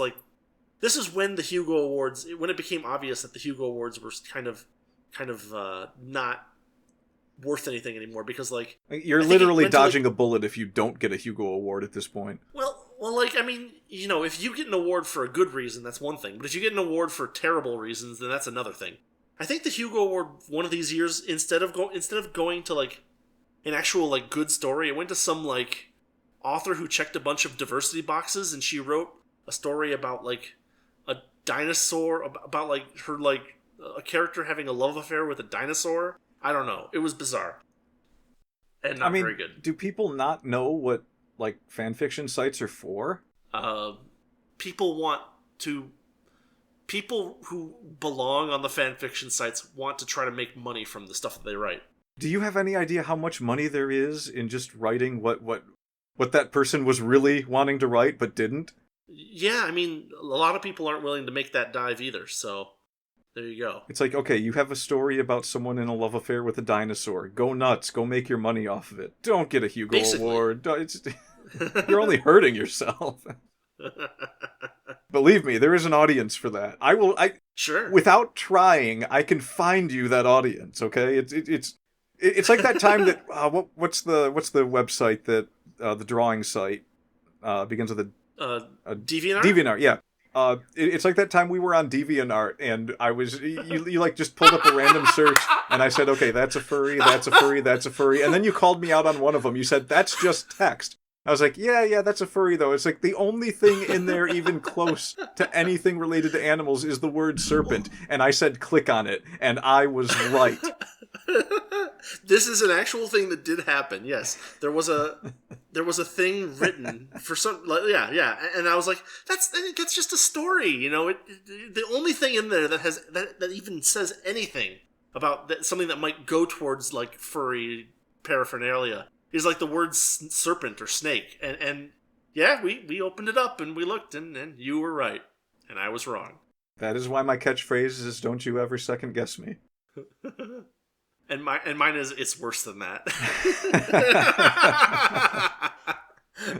when the Hugo Awards, when it became obvious that the Hugo Awards were kind of not worth anything anymore, because like you're literally dodging a bullet if you don't get a Hugo Award at this point. Well, like, I mean, you know, if you get an award for a good reason, that's one thing, but if you get an award for terrible reasons, then that's another thing. I think the Hugo Award one of these years, instead of going to like an actual like good story, it went to some like author who checked a bunch of diversity boxes, and she wrote a story about like a dinosaur, about like her like a character having a love affair with a dinosaur. I don't know. It was bizarre. And not very good. Do people not know what, like, fanfiction sites are for? People who belong on the fanfiction sites want to try to make money from the stuff that they write. Do you have any idea how much money there is in just writing what that person was really wanting to write but didn't? Yeah, I mean, a lot of people aren't willing to make that dive either, so there you go. It's like, okay, you have a story about someone in a love affair with a dinosaur. Go nuts. Go make your money off of it. Don't get a Hugo Award. You're only hurting yourself. Believe me, there is an audience for that. Sure. Without trying, I can find you that audience, okay? It's like that time that what's the website that the drawing site begins with a DeviantArt? DeviantArt, yeah. It's like that time we were on DeviantArt, and I was you like just pulled up a random search, and I said, okay, that's a furry, that's a furry, that's a furry, and then you called me out on one of them. You said, that's just text. I was like, yeah, that's a furry though. It's like the only thing in there even close to anything related to animals is the word serpent, and I said click on it, and I was right. This is an actual thing that did happen. Yes, there was a thing written for some. Yeah, and I was like, that's just a story, you know. The only thing in there that even says anything about something that might go towards like furry paraphernalia is like the word serpent or snake, and yeah, we opened it up and we looked, and you were right and I was wrong. That is why my catchphrase is "Don't you ever second guess me." And mine is, it's worse than that.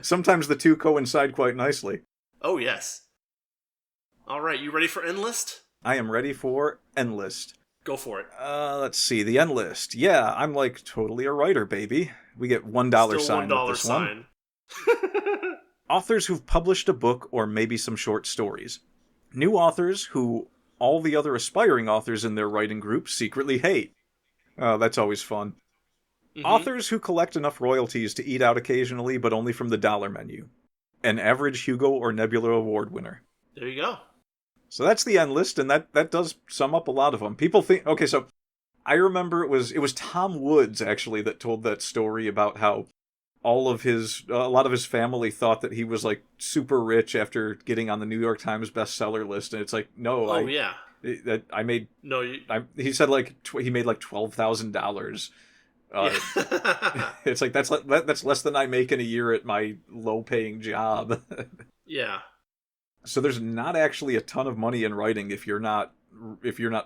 Sometimes the two coincide quite nicely. Oh, yes. All right, you ready for Endlist? I am ready for Endlist. Go for it. Let's see, the Endlist. Yeah, I'm like totally a writer, baby. We get $1 sign with this one. Authors who've published a book or maybe some short stories. New authors who all the other aspiring authors in their writing group secretly hate. Oh, that's always fun. Mm-hmm. Authors who collect enough royalties to eat out occasionally, but only from the dollar menu. An average Hugo or Nebula Award winner. There you go. So that's the Endlist, and that does sum up a lot of them. People think... Okay, so I remember it was Tom Woods, actually, that told that story about how a lot of his family thought that he was, like, super rich after getting on the New York Times bestseller list, and it's like, no, yeah. He said like he made like $12,000 Uh, Yeah. it's like that's less than I make in a year at my low-paying job. Yeah. So there's not actually a ton of money in writing if you're not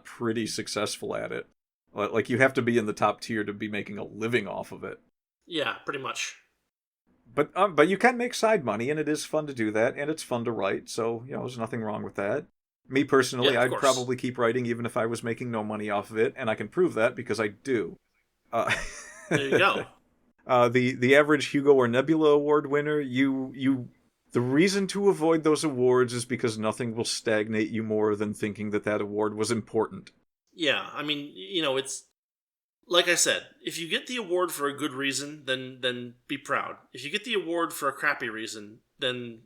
pretty successful at it. Like you have to be in the top tier to be making a living off of it. Yeah, pretty much. But you can make side money, and it is fun to do that, and it's fun to write. So there's nothing wrong with that. Me personally, Yeah, of I'd course. probably keep writing even if I was making no money off of it, and I can prove that because I do. Uh, There you go. the average Hugo or Nebula Award winner, the reason to avoid those awards is because nothing will stagnate you more than thinking that award was important. Yeah, I mean, it's like I said, if you get the award for a good reason, then be proud. If you get the award for a crappy reason, then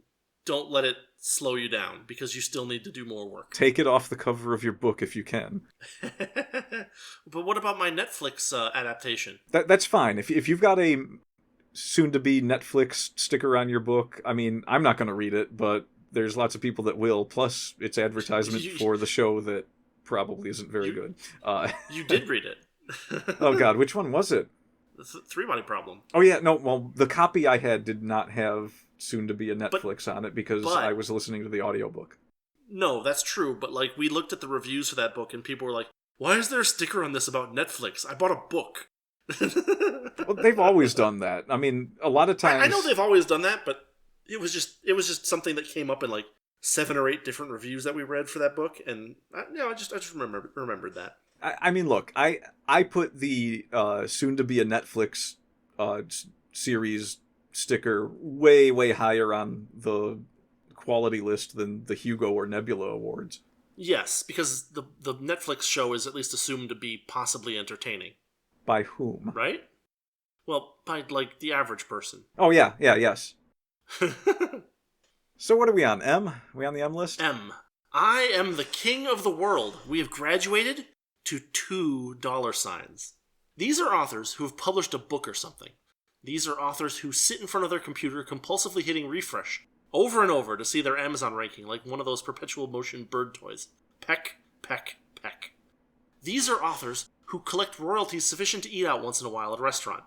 don't let it slow you down because you still need to do more work. Take it off the cover of your book if you can. But what about my Netflix adaptation? That's fine. If you've got a soon-to-be Netflix sticker on your book, I mean, I'm not going to read it, but there's lots of people that will. Plus, it's advertisement for the show that probably isn't very good. You did read it. Oh God, which one was it? The Three Body Problem. Oh yeah, no. Well, the copy I had did not have soon-to-be a Netflix on it because I was listening to the audiobook. No, that's true. But like, we looked at the reviews for that book, and people were like, "Why is there a sticker on this about Netflix? I bought a book." Well, they've always done that. I mean, a lot of times I know they've always done that, but it was just something that came up in like 7 or 8 different reviews that we read for that book, and I just remembered that. I mean, look, I put the soon-to-be a Netflix series sticker way, way higher on the quality list than the Hugo or Nebula Awards. Yes, because the Netflix show is at least assumed to be possibly entertaining. By whom? Right? Well, by, like, the average person. Oh, yes. So what are we on, M? Are we on the M list? M. I am the king of the world. We have graduated to $2. These are authors who have published a book or something. These are authors who sit in front of their computer compulsively hitting refresh over and over to see their Amazon ranking like one of those perpetual motion bird toys. Peck, peck, peck. These are authors who collect royalties sufficient to eat out once in a while at a restaurant.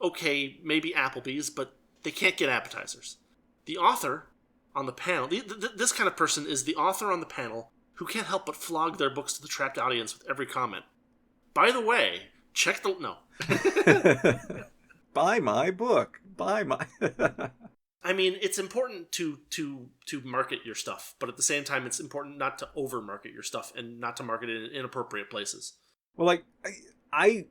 Okay, maybe Applebee's, but they can't get appetizers. The author on the panel, this kind of person is the author on the panel who can't help but flog their books to the trapped audience with every comment. By the way, check the... No. Buy my book. Buy my... I mean, it's important to market your stuff, but at the same time, it's important not to over-market your stuff and not to market it in inappropriate places. Well, like, I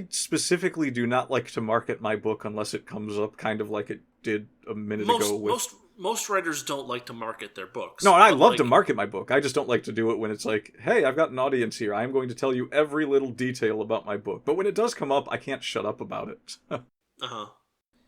specifically do not like to market my book unless it comes up kind of like it did a minute ago with... Most writers don't like to market their books. No, and I love to market my book. I just don't like to do it when it's like, hey, I've got an audience here. I'm going to tell you every little detail about my book. But when it does come up, I can't shut up about it. Uh-huh.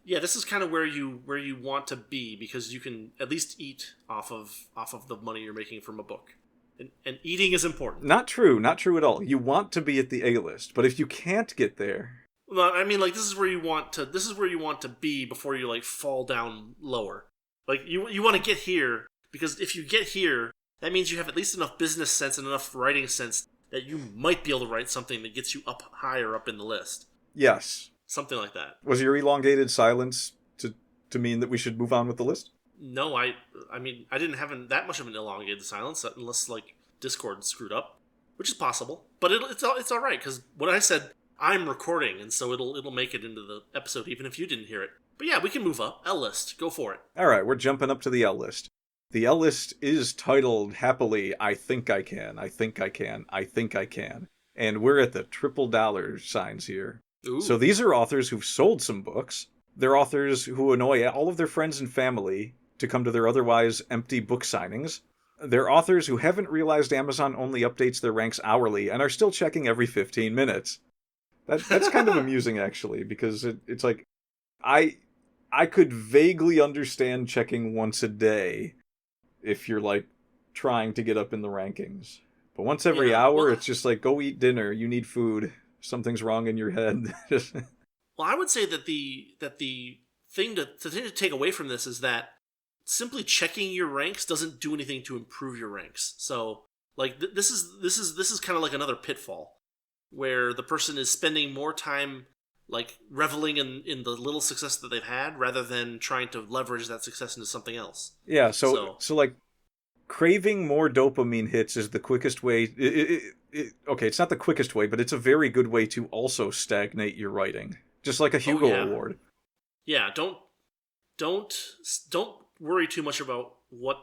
Yeah, this is kind of where you want to be because you can at least eat off of the money you're making from a book. And eating is important. Not true at all. You want to be at the A-list, but if you can't get there... Well, I mean, like, this is where you want to be before you, like, fall down lower. Like, you want to get here, because if you get here, that means you have at least enough business sense and enough writing sense that you might be able to write something that gets you up higher up in the list. Yes. Something like that. Was your elongated silence to mean that we should move on with the list? No, I mean, I didn't have that much of an elongated silence, unless, like, Discord screwed up, which is possible. But it's all right, because when I said I'm recording, and so it'll make it into the episode even if you didn't hear it. But yeah, we can move up. L list. Go for it. All right, we're jumping up to the L list. The L list is titled, happily, I Think I Can, I Think I Can, I Think I Can. And we're at the triple dollar signs here. Ooh. So these are authors who've sold some books. They're authors who annoy all of their friends and family to come to their otherwise empty book signings. They're authors who haven't realized Amazon only updates their ranks hourly and are still checking every 15 minutes. That's kind of amusing, actually, because it's like, I could vaguely understand checking once a day if you're, like, trying to get up in the rankings. But once every hour, it's just like, go eat dinner, you need food, something's wrong in your head. Well, I would say that the thing to take away from this is that simply checking your ranks doesn't do anything to improve your ranks. So, like, this is kind of like another pitfall where the person is spending more time like reveling in the little success that they've had rather than trying to leverage that success into something else. Yeah, so like craving more dopamine hits is the quickest way. Okay, it's not the quickest way, but it's a very good way to also stagnate your writing. Just like a Hugo Award. Yeah, don't worry too much about what.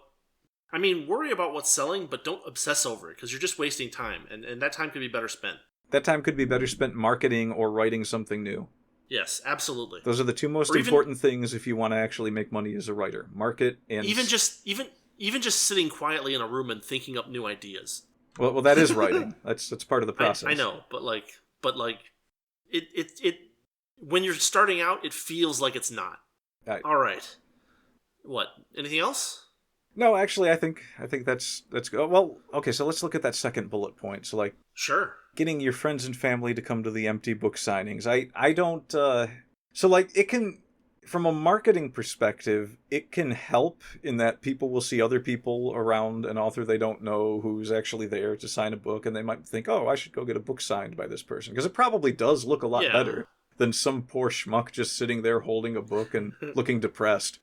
I mean, worry about what's selling, but don't obsess over it, because you're just wasting time, and that time could be better spent. That time could be better spent marketing or writing something new. Yes, absolutely. Those are the two most important things if you want to actually make money as a writer. Market and... Even just sitting quietly in a room and thinking up new ideas. Well, that is writing. That's part of the process. I know, but it when you're starting out, it feels like it's not. All right. What? Anything else? No, actually, I think that's good. Well, okay, so let's look at that second bullet point. So, like, sure, getting your friends and family to come to the empty book signings. I don't. So, like, it can, from a marketing perspective, it can help in that people will see other people around an author they don't know who's actually there to sign a book, and they might think, oh, I should go get a book signed by this person, because it probably does look a lot better than some poor schmuck just sitting there holding a book and looking depressed.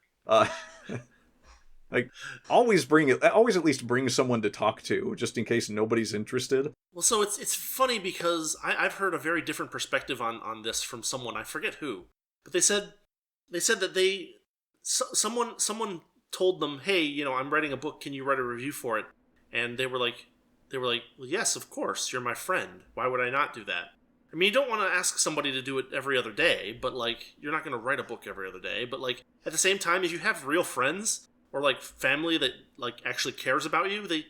Like, always at least bring someone to talk to, just in case nobody's interested. Well, so it's funny because I've heard a very different perspective on this from someone, I forget who, but they said that someone told them, hey, I'm writing a book, can you write a review for it? And they were like, well, yes, of course, you're my friend. Why would I not do that? I mean, you don't want to ask somebody to do it every other day, but like, you're not going to write a book every other day. But like, at the same time, if you have real friends or like family that like actually cares about you, they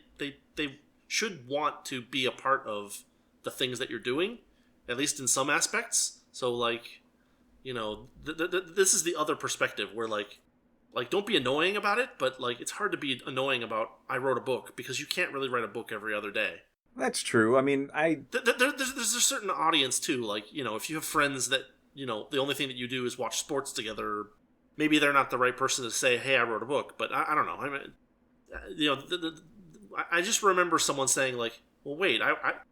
should want to be a part of the things that you're doing, at least in some aspects. So like, this is the other perspective where like don't be annoying about it, but like it's hard to be annoying about I wrote a book, because you can't really write a book every other day. That's true. I mean, there's a certain audience too. Like, if you have friends that the only thing that you do is watch sports together, maybe they're not the right person to say, hey, I wrote a book. But I don't know. I mean, I just remember someone saying like, well, wait,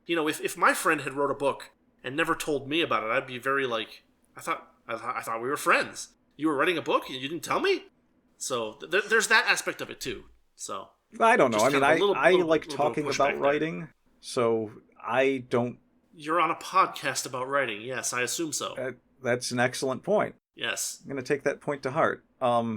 if my friend had wrote a book and never told me about it, I'd be very like, I thought we were friends. You were writing a book and you didn't tell me. So there's that aspect of it too. So I don't know. I mean, I like talking about writing, so I don't. You're on a podcast about writing. Yes, I assume so. That's an excellent point. Yes. I'm going to take that point to heart. But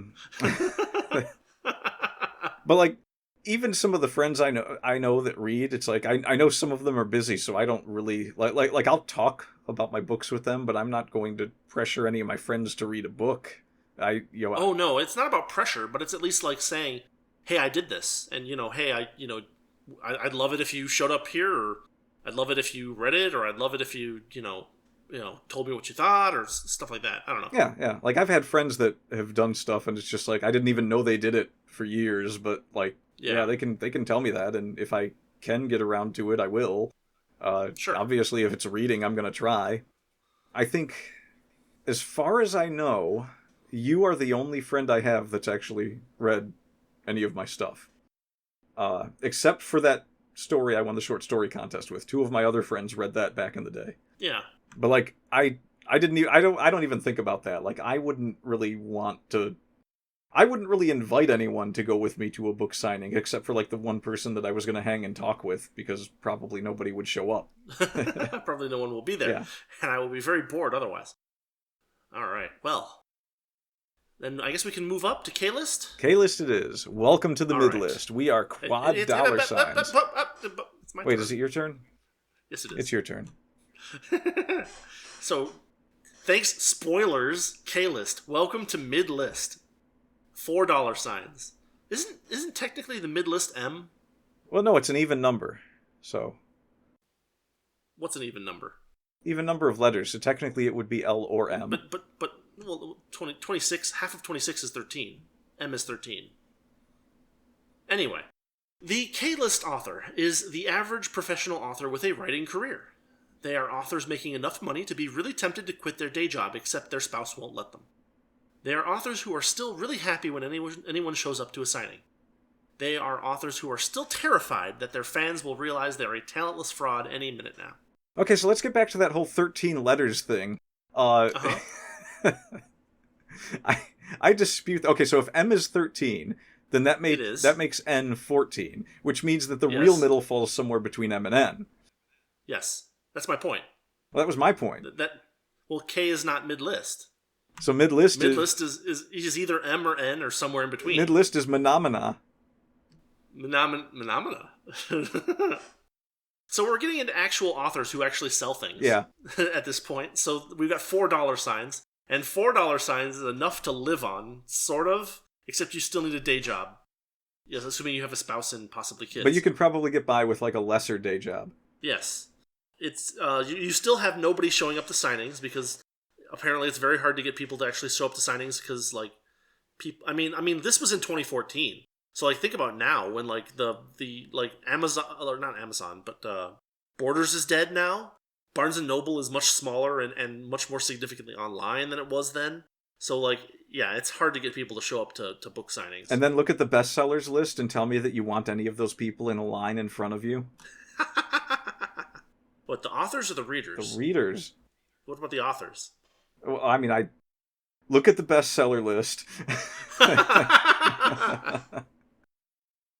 like, even some of the friends I know that read, it's like I know some of them are busy, so I don't really like I'll talk about my books with them, but I'm not going to pressure any of my friends to read a book. Oh no, it's not about pressure, but it's at least like saying, hey, I did this, and hey, I'd love it if you showed up here, or I'd love it if you read it, or I'd love it if you told me what you thought, or stuff like that. I don't know. Yeah. Like, I've had friends that have done stuff, and it's just like, I didn't even know they did it for years, but like, they can tell me that, and if I can get around to it, I will. Sure. Obviously, if it's reading, I'm going to try. I think, as far as I know, you are the only friend I have that's actually read any of my stuff. Except for that story I won the short story contest with. 2 of my other friends read that back in the day. Yeah. But like, I don't even think about that. Like, I wouldn't really invite anyone to go with me to a book signing, except for like the one person that I was going to hang and talk with, because probably nobody would show up. Probably no one will be there, and I will be very bored otherwise. All right, well, then I guess we can move up to K-List? K-List it is. Welcome to the mid-list. We are quad dollar signs. Wait, is it your turn? Yes, it is. It's your turn. So, thanks, spoilers, K-List. Welcome to mid-list. $4 signs. Isn't technically the mid-list M? Well, no, it's an even number. So, what's an even number? Even number of letters. So technically, it would be L or M. But well, 26. Half of 26 is 13. M is 13. Anyway, the K-List author is the average professional author with a writing career. They are authors making enough money to be really tempted to quit their day job, except their spouse won't let them. They are authors who are still really happy when anyone shows up to a signing. They are authors who are still terrified that their fans will realize they're a talentless fraud any minute now. Okay, so let's get back to that whole 13 letters thing. Uh-huh. I dispute. Okay, so if M is 13, then that makes N 14, which means that the real middle falls somewhere between M and N. Yes, that's my point. Well, that was my point. Well, K is not mid-list. So mid-list is either M or N or somewhere in between. Mid-list is Menomina. Menomina. So we're getting into actual authors who actually sell things. Yeah. At this point. So we've got $4 signs. And $4 signs is enough to live on, sort of. Except you still need a day job. Yes, assuming you have a spouse and possibly kids. But you could probably get by with like a lesser day job. Yes. It's you still have nobody showing up to signings because apparently it's very hard to get people to actually show up to signings because like people. I mean, this was in 2014. So like think about now when like the like Amazon or not Amazon but Borders is dead now. Barnes and Noble is much smaller and much more significantly online than it was then. So like yeah, it's hard to get people to show up to book signings. And then look at the bestsellers list and tell me that you want any of those people in a line in front of you. What, the authors or the readers? The readers. What about the authors? Well, I mean, I look at the bestseller list.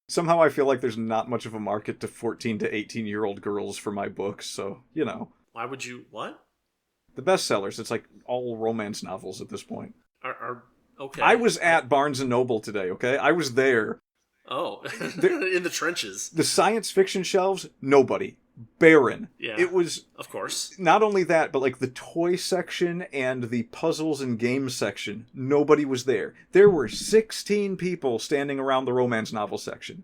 Somehow I feel like there's not much of a market to 14 to 18-year-old girls for my books, so, you know. Why would you... What? The bestsellers, it's like all romance novels at this point. Are okay. I was at Barnes & Noble today, okay? I was there. Oh, in the trenches. The science fiction shelves, nobody. Barren. Yeah, it was, of course. Not only that, but like the toy section and the puzzles and games section, nobody was there. There were 16 people standing around the romance novel section.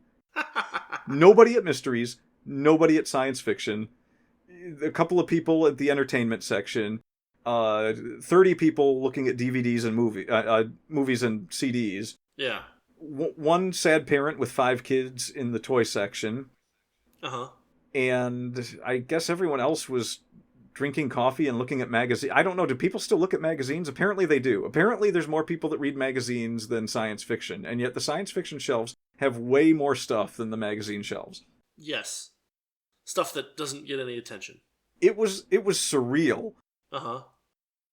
Nobody at mysteries, nobody at science fiction, a couple of people at the entertainment section, 30 people looking at DVDs and movies and CDs. Yeah. One sad parent with 5 kids in the toy section. Uh-huh. And I guess everyone else was drinking coffee and looking at magazines. I don't know, do people still look at magazines? Apparently they do. Apparently there's more people that read magazines than science fiction, and yet the science fiction shelves have way more stuff than the magazine shelves. Yes. Stuff that doesn't get any attention. It was surreal. Uh-huh.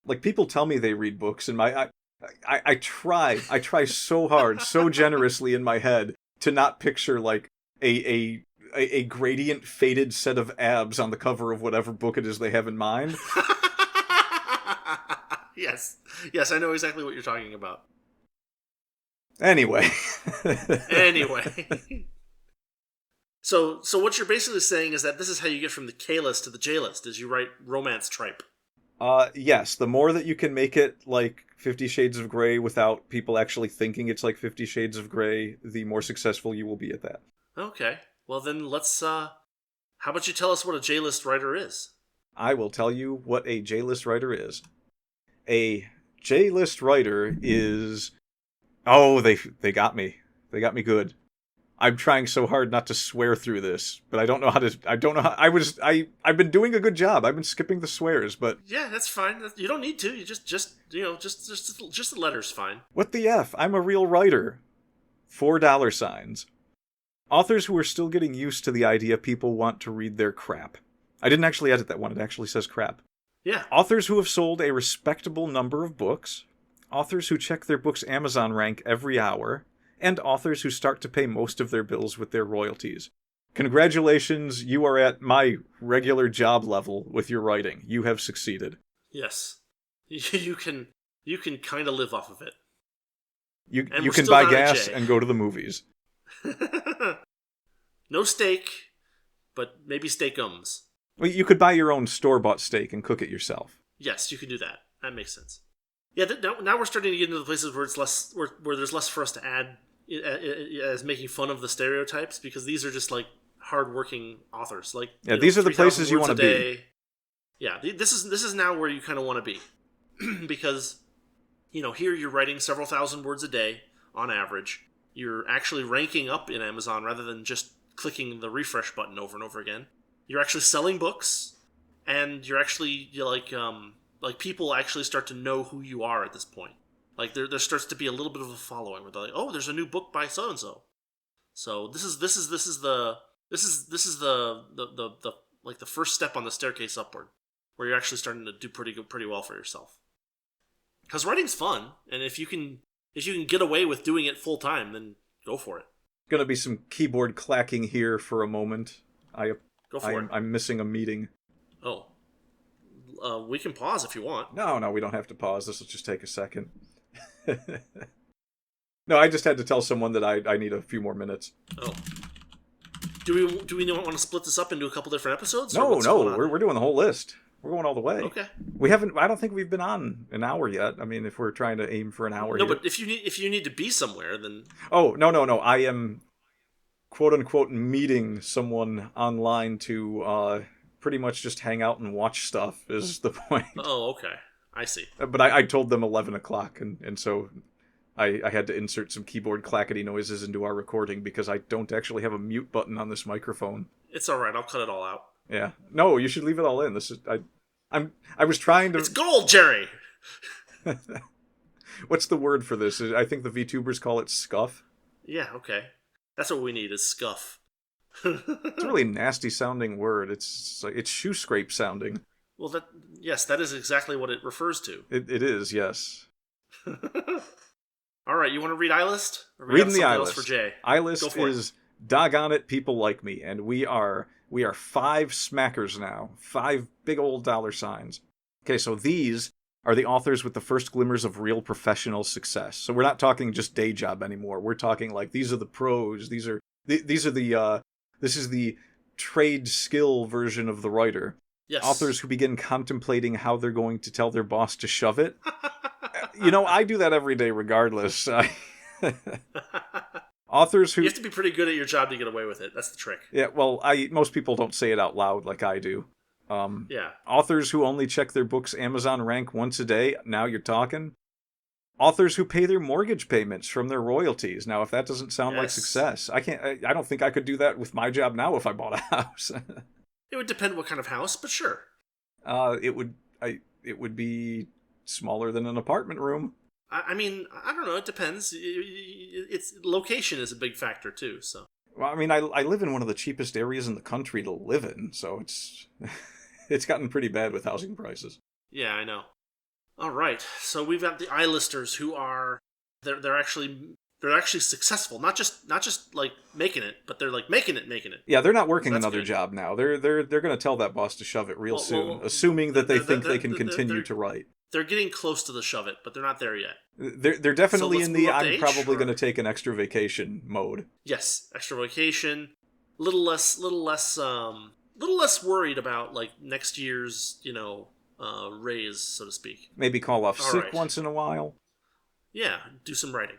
Like, people tell me they read books, and I try so hard, so generously in my head to not picture, like, a gradient faded set of abs on the cover of whatever book it is they have in mind. Yes, I know exactly what you're talking about. Anyway. So what you're basically saying is that this is how you get from the K list to the J list, is you write romance tripe. Yes, the more that you can make it like 50 Shades of Grey without people actually thinking it's like 50 Shades of Grey, the more successful you will be at that. Okay. Well, then let's, how about you tell us what a J-list writer is? I will tell you what a J-list writer is. A J-list writer is... Oh, they got me. They got me good. I'm trying so hard not to swear through this, but I don't know how to... I've been doing a good job. I've been skipping the swears, but... Yeah, that's fine. You don't need to. You just the letter's fine. What the F? I'm a real writer. $4 signs. Authors who are still getting used to the idea people want to read their crap. I didn't actually edit that one. It actually says crap. Yeah. Authors who have sold a respectable number of books. Authors who check their book's Amazon rank every hour. And authors who start to pay most of their bills with their royalties. Congratulations, you are at my regular job level with your writing. You have succeeded. Yes. You can kind of live off of it. You can buy gas and go to the movies. No steak, but maybe steakums. Well, you could buy your own store-bought steak and cook it yourself. Yes, you could do that. That makes sense. Yeah, now we're starting to get into the places where it's less, where there's less for us to add as making fun of the stereotypes, because these are just like hardworking authors. Like, yeah, these are the places you want to be. Yeah, this is now where you kind of want to be, because here you're writing several thousand words a day on average. You're actually ranking up in Amazon rather than just clicking the refresh button over and over again. You're actually selling books, and you're actually like people actually start to know who you are at this point. Like there starts to be a little bit of a following where they're like, oh, there's a new book by so and so. So this is the like the first step on the staircase upward. where you're actually starting to do pretty well for yourself. Because writing's fun, and if you can get away with doing it full time, then go for it. Gonna be some keyboard clacking here for a moment. Go for it. I'm missing a meeting. Oh. We can pause if you want. No, we don't have to pause. This will just take a second. No, I just had to tell someone that I need a few more minutes. Oh. Do we want to split this up into a couple different episodes? No, we're doing the whole list. We're going all the way. Okay. I don't think we've been on an hour yet. I mean, if we're trying to aim for an hour. No, but if you need to be somewhere, then. Oh, no. I am, quote unquote, meeting someone online to pretty much just hang out and watch stuff is the point. Oh, okay. I see. But I told them 11 o'clock, and so I had to insert some keyboard clackety noises into our recording because I don't actually have a mute button on this microphone. It's all right. I'll cut it all out. Yeah. No, you should leave it all in. This is I was trying to. It's gold, Jerry. What's the word for this? I think the VTubers call it scuff. Yeah. Okay. That's what we need is scuff. It's a really nasty sounding word. It's shoe scrape sounding. Well, that is exactly what it refers to. It is, yes. All right, you want to read iList? Reading the iList for Jay. iList is doggone it, people like me, and we are 5 smackers now, 5 big old $signs. Okay, so these are the authors with the first glimmers of real professional success. So we're not talking just day job anymore. We're talking like these are the pros. This is the trade skill version of the writer. Yes. Authors who begin contemplating how they're going to tell their boss to shove it. I do that every day regardless. Authors who... You have to be pretty good at your job to get away with it. That's the trick. Yeah, well, most people don't say it out loud like I do. Yeah. Authors who only check their book's Amazon rank once a day. Now you're talking. Authors who pay their mortgage payments from their royalties. Now, if that doesn't sound like success, I don't think I could do that with my job now if I bought a house. It would depend what kind of house, but sure. It would be smaller than an apartment room. I mean, I don't know. It depends. It's location is a big factor too. So. Well, I mean, I live in one of the cheapest areas in the country to live in, so it's gotten pretty bad with housing prices. Yeah, I know. All right, so we've got the iListers who are they're actually successful, not just like making it, but they're like making it. Yeah, they're not working another job now. They're going to tell that boss to shove it real soon, assuming that they think they can continue to write. They're getting close to the shove it, but they're not there yet. They're definitely in the I'm probably going to to take an extra vacation mode. Yes, extra vacation. Little less worried about like next year's raise, so to speak. Maybe call off sick right. once in a while. Yeah, do some writing.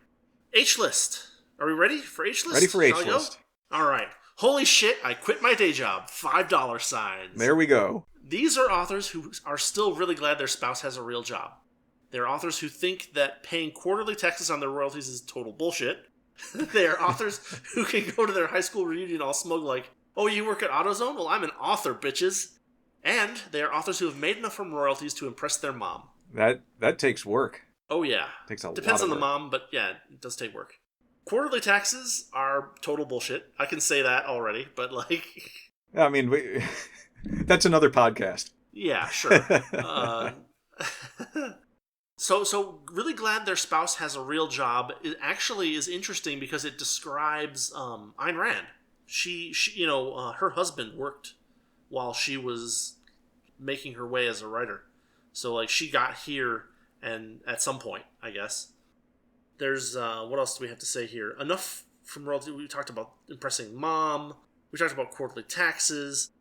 H-list. Are we ready for H-list? Ready for H-list. All right. Holy shit, I quit my day job. $5. There we go. These are authors who are still really glad their spouse has a real job. They're authors who think that paying quarterly taxes on their royalties is total bullshit. They are authors who can go to their high school reunion all smug like, oh, you work at AutoZone? Well, I'm an author, bitches. And they are authors who have made enough from royalties to impress their mom. That takes work. Oh, yeah. Takes a lot Depends on of the work. mom, but yeah, it does take work. Quarterly taxes are total bullshit. I can say that already, but like... I mean, that's another podcast. Yeah, sure. So really glad their spouse has a real job. It actually is interesting because it describes Ayn Rand. She her husband worked while she was making her way as a writer. So like she got here and at some point, I guess. There's what else do we have to say here? Enough from royalty. We talked about impressing mom. We talked about quarterly taxes.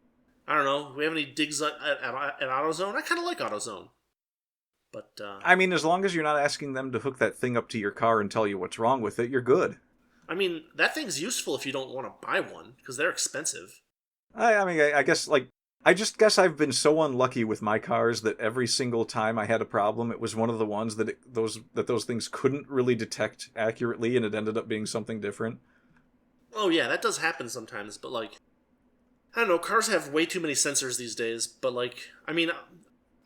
I don't know. Do we have any digs at AutoZone? I kind of like AutoZone. But I mean, as long as you're not asking them to hook that thing up to your car and tell you what's wrong with it, you're good. I mean, that thing's useful if you don't want to buy one, because they're expensive. I guess, like, I just guess I've been so unlucky with my cars that every single time I had a problem, it was one of the ones that those things couldn't really detect accurately, and it ended up being something different. Oh yeah, that does happen sometimes, but like, I don't know, cars have way too many sensors these days, but like, I mean,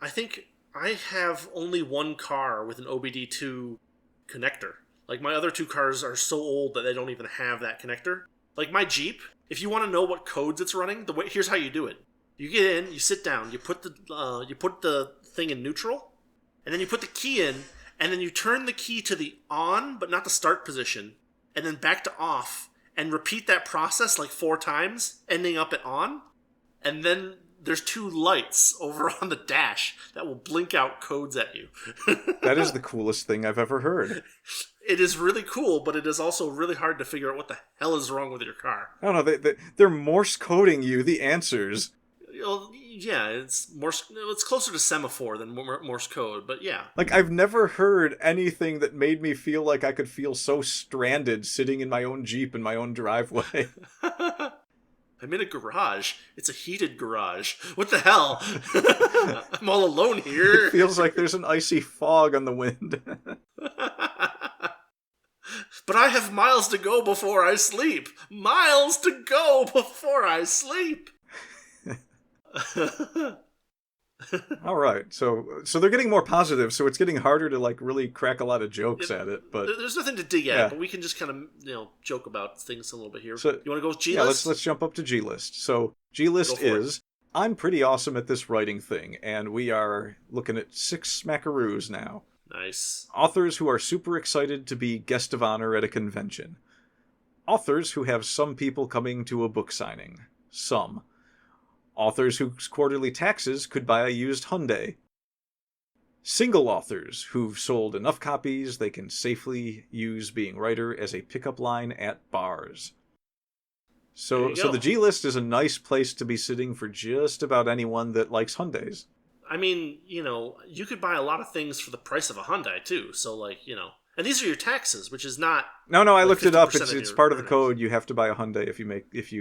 I think I have only one car with an OBD2 connector. Like, my other 2 cars are so old that they don't even have that connector. Like, my Jeep, if you want to know what codes it's running, here's how you do it. You get in, you sit down, you put the thing in neutral, and then you put the key in, and then you turn the key to the on, but not the start position, and then back to off, and repeat that process like 4 times, ending up at on, and then there's 2 lights over on the dash that will blink out codes at you. That is the coolest thing I've ever heard. It is really cool, but it is also really hard to figure out what the hell is wrong with your car. I don't know, they're Morse coding you the answers. Well, yeah, it's closer to semaphore than Morse code, but yeah. Like, I've never heard anything that made me feel like I could feel so stranded sitting in my own Jeep in my own driveway. I'm in a garage. It's a heated garage. What the hell? I'm all alone here. It feels like there's an icy fog on the wind. But I have miles to go before I sleep. Miles to go before I sleep. All right, so they're getting more positive, so it's getting harder to like really crack a lot of jokes at it. But there's nothing to dig at, but we can just kind of joke about things a little bit here. So, you want to go with G list? Yeah, let's jump up to G list. So G list is I'm pretty awesome at this writing thing, and we are looking at 6 smackaroos now. Nice. Authors who are super excited to be guest of honor at a convention. Authors who have some people coming to a book signing. Some. Authors whose quarterly taxes could buy a used Hyundai. Single authors who've sold enough copies they can safely use being writer as a pickup line at bars. So the G list is a nice place to be sitting for just about anyone that likes Hyundais. I mean, you could buy a lot of things for the price of a Hyundai too. So and these are your taxes, which is not. No, I looked it up. It's part of the code. You have to buy a Hyundai if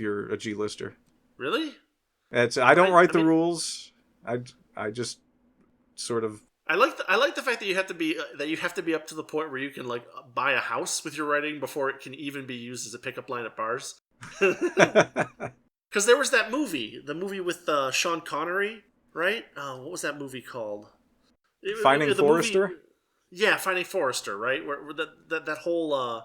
you're a G lister. Really? I don't write the rules. I just sort of. I like the fact that you have to be up to the point where you can buy a house with your writing before it can even be used as a pickup line at bars. Because there was that movie, the movie with Sean Connery, right? What was that movie called? Finding Forrester? Yeah, Finding Forrester, right? Where that whole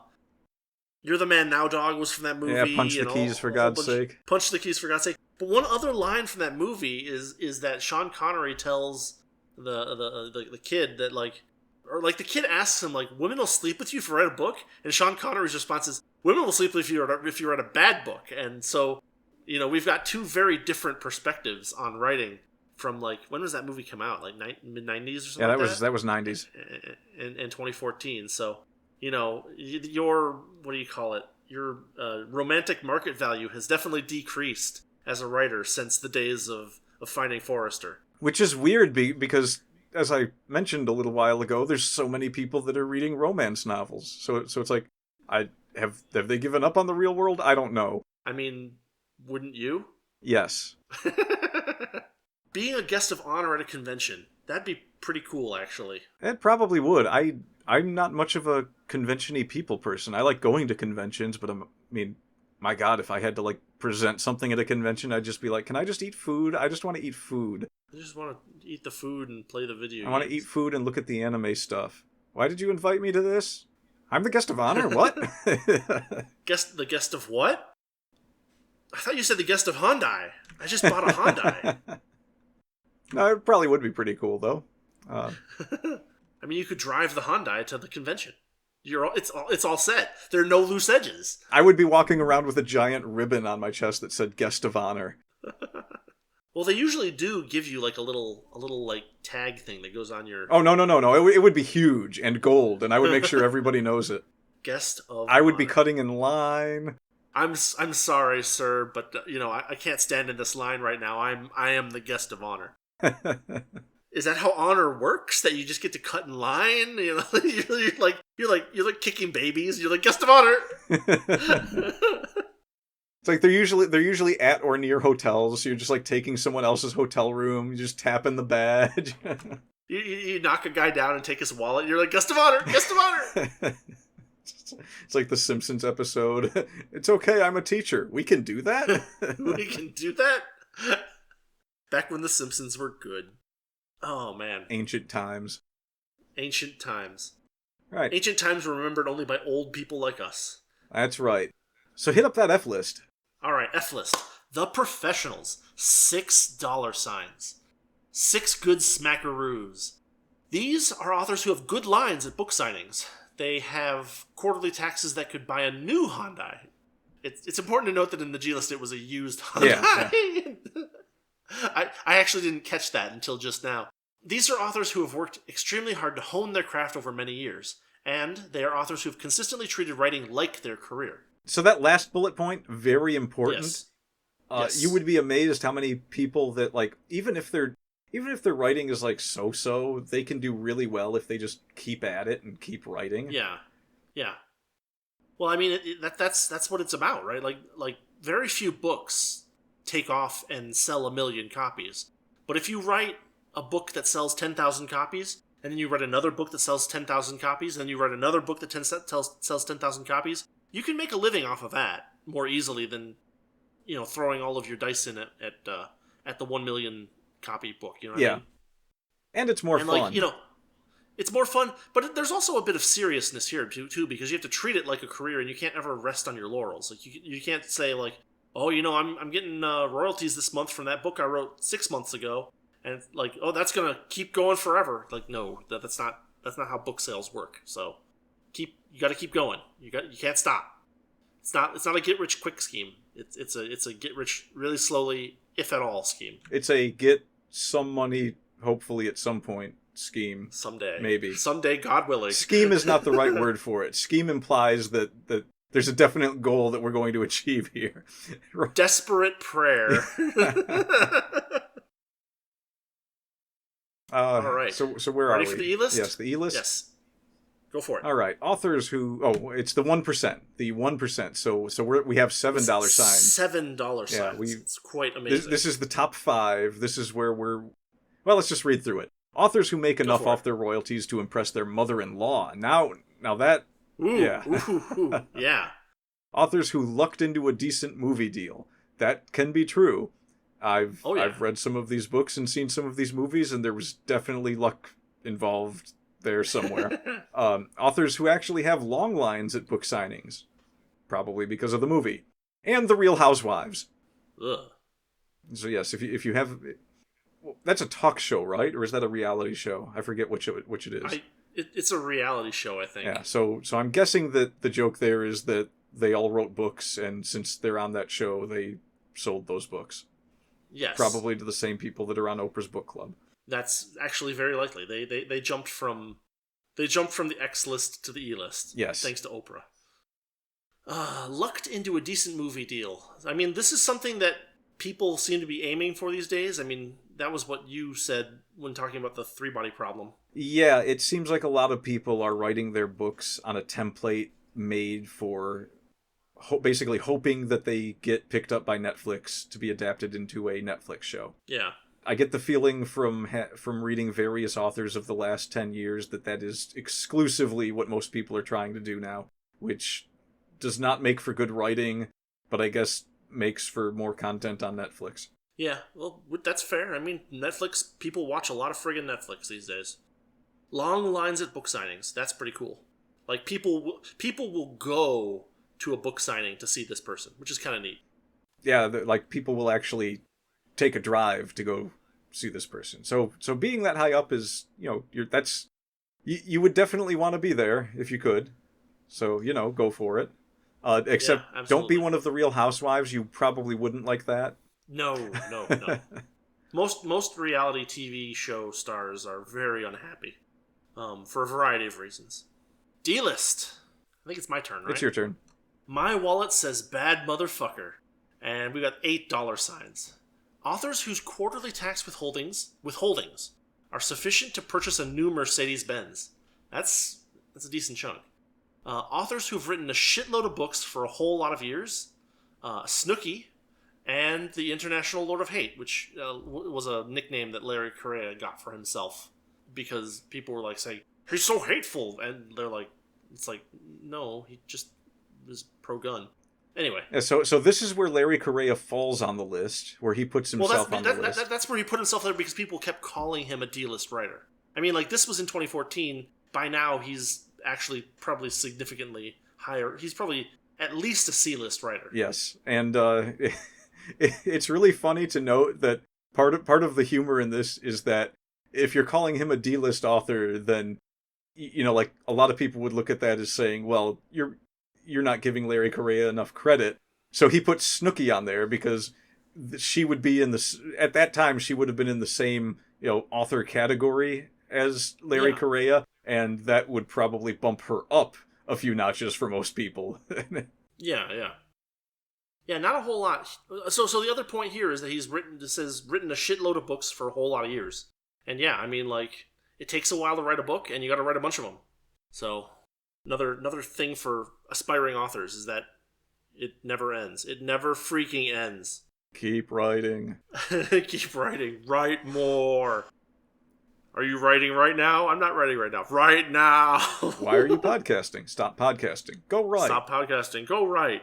You're the Man Now Dog was from that movie. Yeah, Punch the Keys for God's sake. Punch the Keys for God's sake. But one other line from that movie is that Sean Connery tells the kid that the kid asks him women will sleep with you if you write a book, and Sean Connery's response is women will sleep with you if you write a bad book. And so we've got 2 very different perspectives on writing from when was that movie come out, mid 90s or something. Yeah, that was 90s in 2014. So your what do you call it, your romantic market value has definitely decreased as a writer since the days of Finding Forrester. Which is weird because, as I mentioned a little while ago, there's so many people that are reading romance novels. So it's like, have they given up on the real world? I don't know. I mean, wouldn't you? Yes. Being a guest of honor at a convention, that'd be pretty cool, actually. It probably would. I'm not much of a convention-y people person. I like going to conventions, but my God, if I had to present something at a convention, I'd just be like, can I just eat food? I just want to eat food. I just want to eat the food and play the video games. I want to eat food and look at the anime stuff. Why did you invite me to this? I'm the guest of honor? What? The guest of what? I thought you said the guest of Hyundai. I just bought a Hyundai. No, it probably would be pretty cool, though. I mean, you could drive the Hyundai to the convention. It's all set. There are no loose edges. I would be walking around with a giant ribbon on my chest that said guest of honor. Well, they usually do give you a little tag thing that goes on your. Oh no! It would be huge and gold, and I would make sure everybody knows it. Guest of. I would be cutting in line. I'm sorry, sir, but I can't stand in this line right now. I am the guest of honor. Is that how honor works? That you just get to cut in line? You're like kicking babies. You're like guest of honor. It's like they're usually at or near hotels. So you're just taking someone else's hotel room. You just tap in the badge. you knock a guy down and take his wallet. You're like guest of honor, guest of honor. It's like the Simpsons episode. It's okay, I'm a teacher. We can do that? We can do that? Back when the Simpsons were good. Oh, man. Ancient times. Right. Ancient times were remembered only by old people like us. That's right. So hit up that F list. All right, F list. The Professionals, $6. 6 good smackaroos. These are authors who have good lines at book signings. They have quarterly taxes that could buy a new Hyundai. It's important to note that in the G list it was a used Hyundai. Yeah. I actually didn't catch that until just now. These are authors who have worked extremely hard to hone their craft over many years, and they are authors who have consistently treated writing like their career. So that last bullet point, very important. Yes. Yes. You would be amazed how many people that, like, even if their writing is like so-so, they can do really well if they just keep at it and keep writing. Yeah. Well, I mean, that's what it's about, right? Like very few books take off and sell 1 million copies. But if you write a book that sells 10,000 copies, and then you write another book that sells 10,000 copies, and then you write another book that sells 10,000 copies, you can make a living off of that more easily than, throwing all of your dice in at the 1 million copy book. You know what I mean? And it's more fun. It's more fun, but there's also a bit of seriousness here too, because you have to treat it like a career, and you can't ever rest on your laurels. Like you can't say like, oh, I'm getting royalties this month from that book I wrote 6 months ago, and like, oh, that's gonna keep going forever. Like, no, that's not how book sales work. So you got to keep going. You can't stop. It's not a get rich quick scheme. It's a get rich really slowly, if at all, scheme. It's a get some money hopefully at some point scheme. Someday. Maybe. Someday, God willing. Scheme is not the right word for it. Scheme implies that there's a definite goal that we're going to achieve here. Desperate prayer. All right. So where are we? Ready for the E-list? Yes, the E-list? Yes. Go for it. All right. Authors who... Oh, it's the 1%. The 1%. So we have $7 signs. $7 signs. Yeah, it's quite amazing. This is the top 5. This is where we're... Well, let's just read through it. Authors who make enough off their royalties to impress their mother-in-law. Now that... Ooh, yeah. Ooh, yeah. Authors who lucked into a decent movie deal. That can be true. I've read some of these books and seen some of these movies, and there was definitely luck involved there somewhere. Authors who actually have long lines at book signings, probably because of the movie, and The Real Housewives. Ugh. So yes, if you have, that's a talk show, right? Or is that a reality show? I forget which it is. It's a reality show, I think. Yeah. So I'm guessing that the joke there is that they all wrote books, and since they're on that show, they sold those books. Yes. Probably to the same people that are on Oprah's book club. That's actually very likely. They jumped from the X list to the E list. Yes. Thanks to Oprah. Lucked into a decent movie deal. I mean, this is something that people seem to be aiming for these days. I mean, that was what you said when talking about the 3-body problem. Yeah, it seems like a lot of people are writing their books on a template made for basically hoping that they get picked up by Netflix to be adapted into a Netflix show. Yeah. I get the feeling from reading various authors of the last 10 years that is exclusively what most people are trying to do now, which does not make for good writing, but I guess makes for more content on Netflix. Yeah, well, that's fair. I mean, Netflix, people watch a lot of friggin' Netflix these days. Long lines at book signings. That's pretty cool. Like, people will go to a book signing to see this person, which is kind of neat. Yeah, like, people will actually take a drive to go see this person. So being that high up is, you would definitely want to be there if you could. So, go for it. Except don't be one of the Real Housewives. You probably wouldn't like that. No. Most reality TV show stars are very unhappy, for a variety of reasons. D-list. I think it's my turn, right? It's your turn. My wallet says bad motherfucker, and we got $8 signs. Authors whose quarterly tax withholdings are sufficient to purchase a new Mercedes-Benz. That's a decent chunk. Authors who've written a shitload of books for a whole lot of years. Snooki, and the International Lord of Hate, which was a nickname that Larry Correia got for himself because people were like saying, he's so hateful, and they're like, it's like, no, he just was pro-gun. Anyway. Yeah, so this is where Larry Correia falls on the list, where he puts himself on the list. That's where he put himself there because people kept calling him a D-list writer. I mean, like, this was in 2014. By now, he's actually probably significantly higher. He's probably at least a C-list writer. Yes, and it's really funny to note that part of the humor in this is that if you're calling him a D-list author, then like a lot of people would look at that as saying, well, you're not giving Larry Correia enough credit. So he put Snooki on there because she would be at that time she would have been in the same author category as Larry Correia, and that would probably bump her up a few notches for most people. Yeah, not a whole lot. So the other point here is that he's written a shitload of books for a whole lot of years. And yeah, I mean, like, it takes a while to write a book, and you got to write a bunch of them. So another thing for aspiring authors is that it never ends. It never freaking ends. Keep writing. Keep writing. Write more. Are you writing right now? I'm not writing right now. Right now. Why are you podcasting? Stop podcasting. Go write. Stop podcasting. Go write.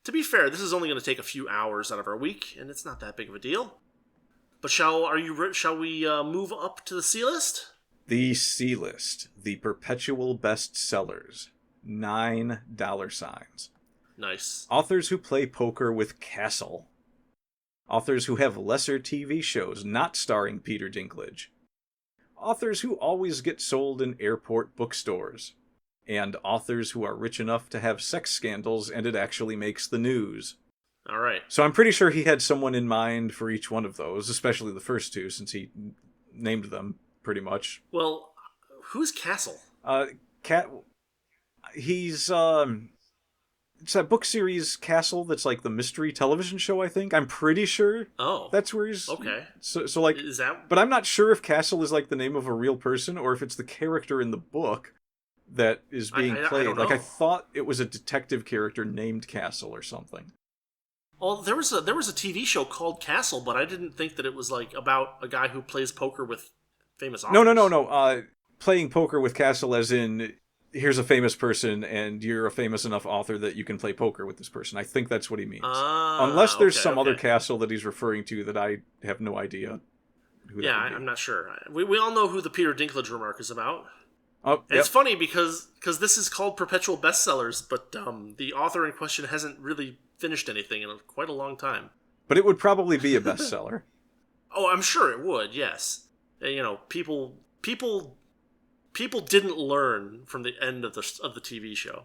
To be fair, this is only going to take a few hours out of our week, and it's not that big of a deal. But shall we move up to the C list? The C list. The perpetual bestsellers. $9. Nice. Authors who play poker with Castle. Authors who have lesser TV shows not starring Peter Dinklage. Authors who always get sold in airport bookstores. And authors who are rich enough to have sex scandals and it actually makes the news. All right. So I'm pretty sure he had someone in mind for each one of those, especially the first two, since he named them pretty much. Well, who's Castle? He's it's that book series Castle that's like the mystery television show, I think. I'm pretty sure. Oh. That's where he's... Okay. So like... Is that... But I'm not sure if Castle is like the name of a real person or if it's the character in the book that is being played. I don't know. I thought it was a detective character named Castle or something. Well, there was a TV show called Castle, but I didn't think that it was like about a guy who plays poker with famous authors. No. Playing poker with Castle as in... Here's a famous person, and you're a famous enough author that you can play poker with this person. I think that's what he means. Unless there's some other Castle that he's referring to that I have no idea who that would be. I'm not sure. We all know who the Peter Dinklage remark is about. Oh, It's funny because this is called Perpetual Bestsellers, but the author in question hasn't really finished anything in quite a long time. But it would probably be a bestseller. Oh, I'm sure it would, yes. People didn't learn from the end of the TV show.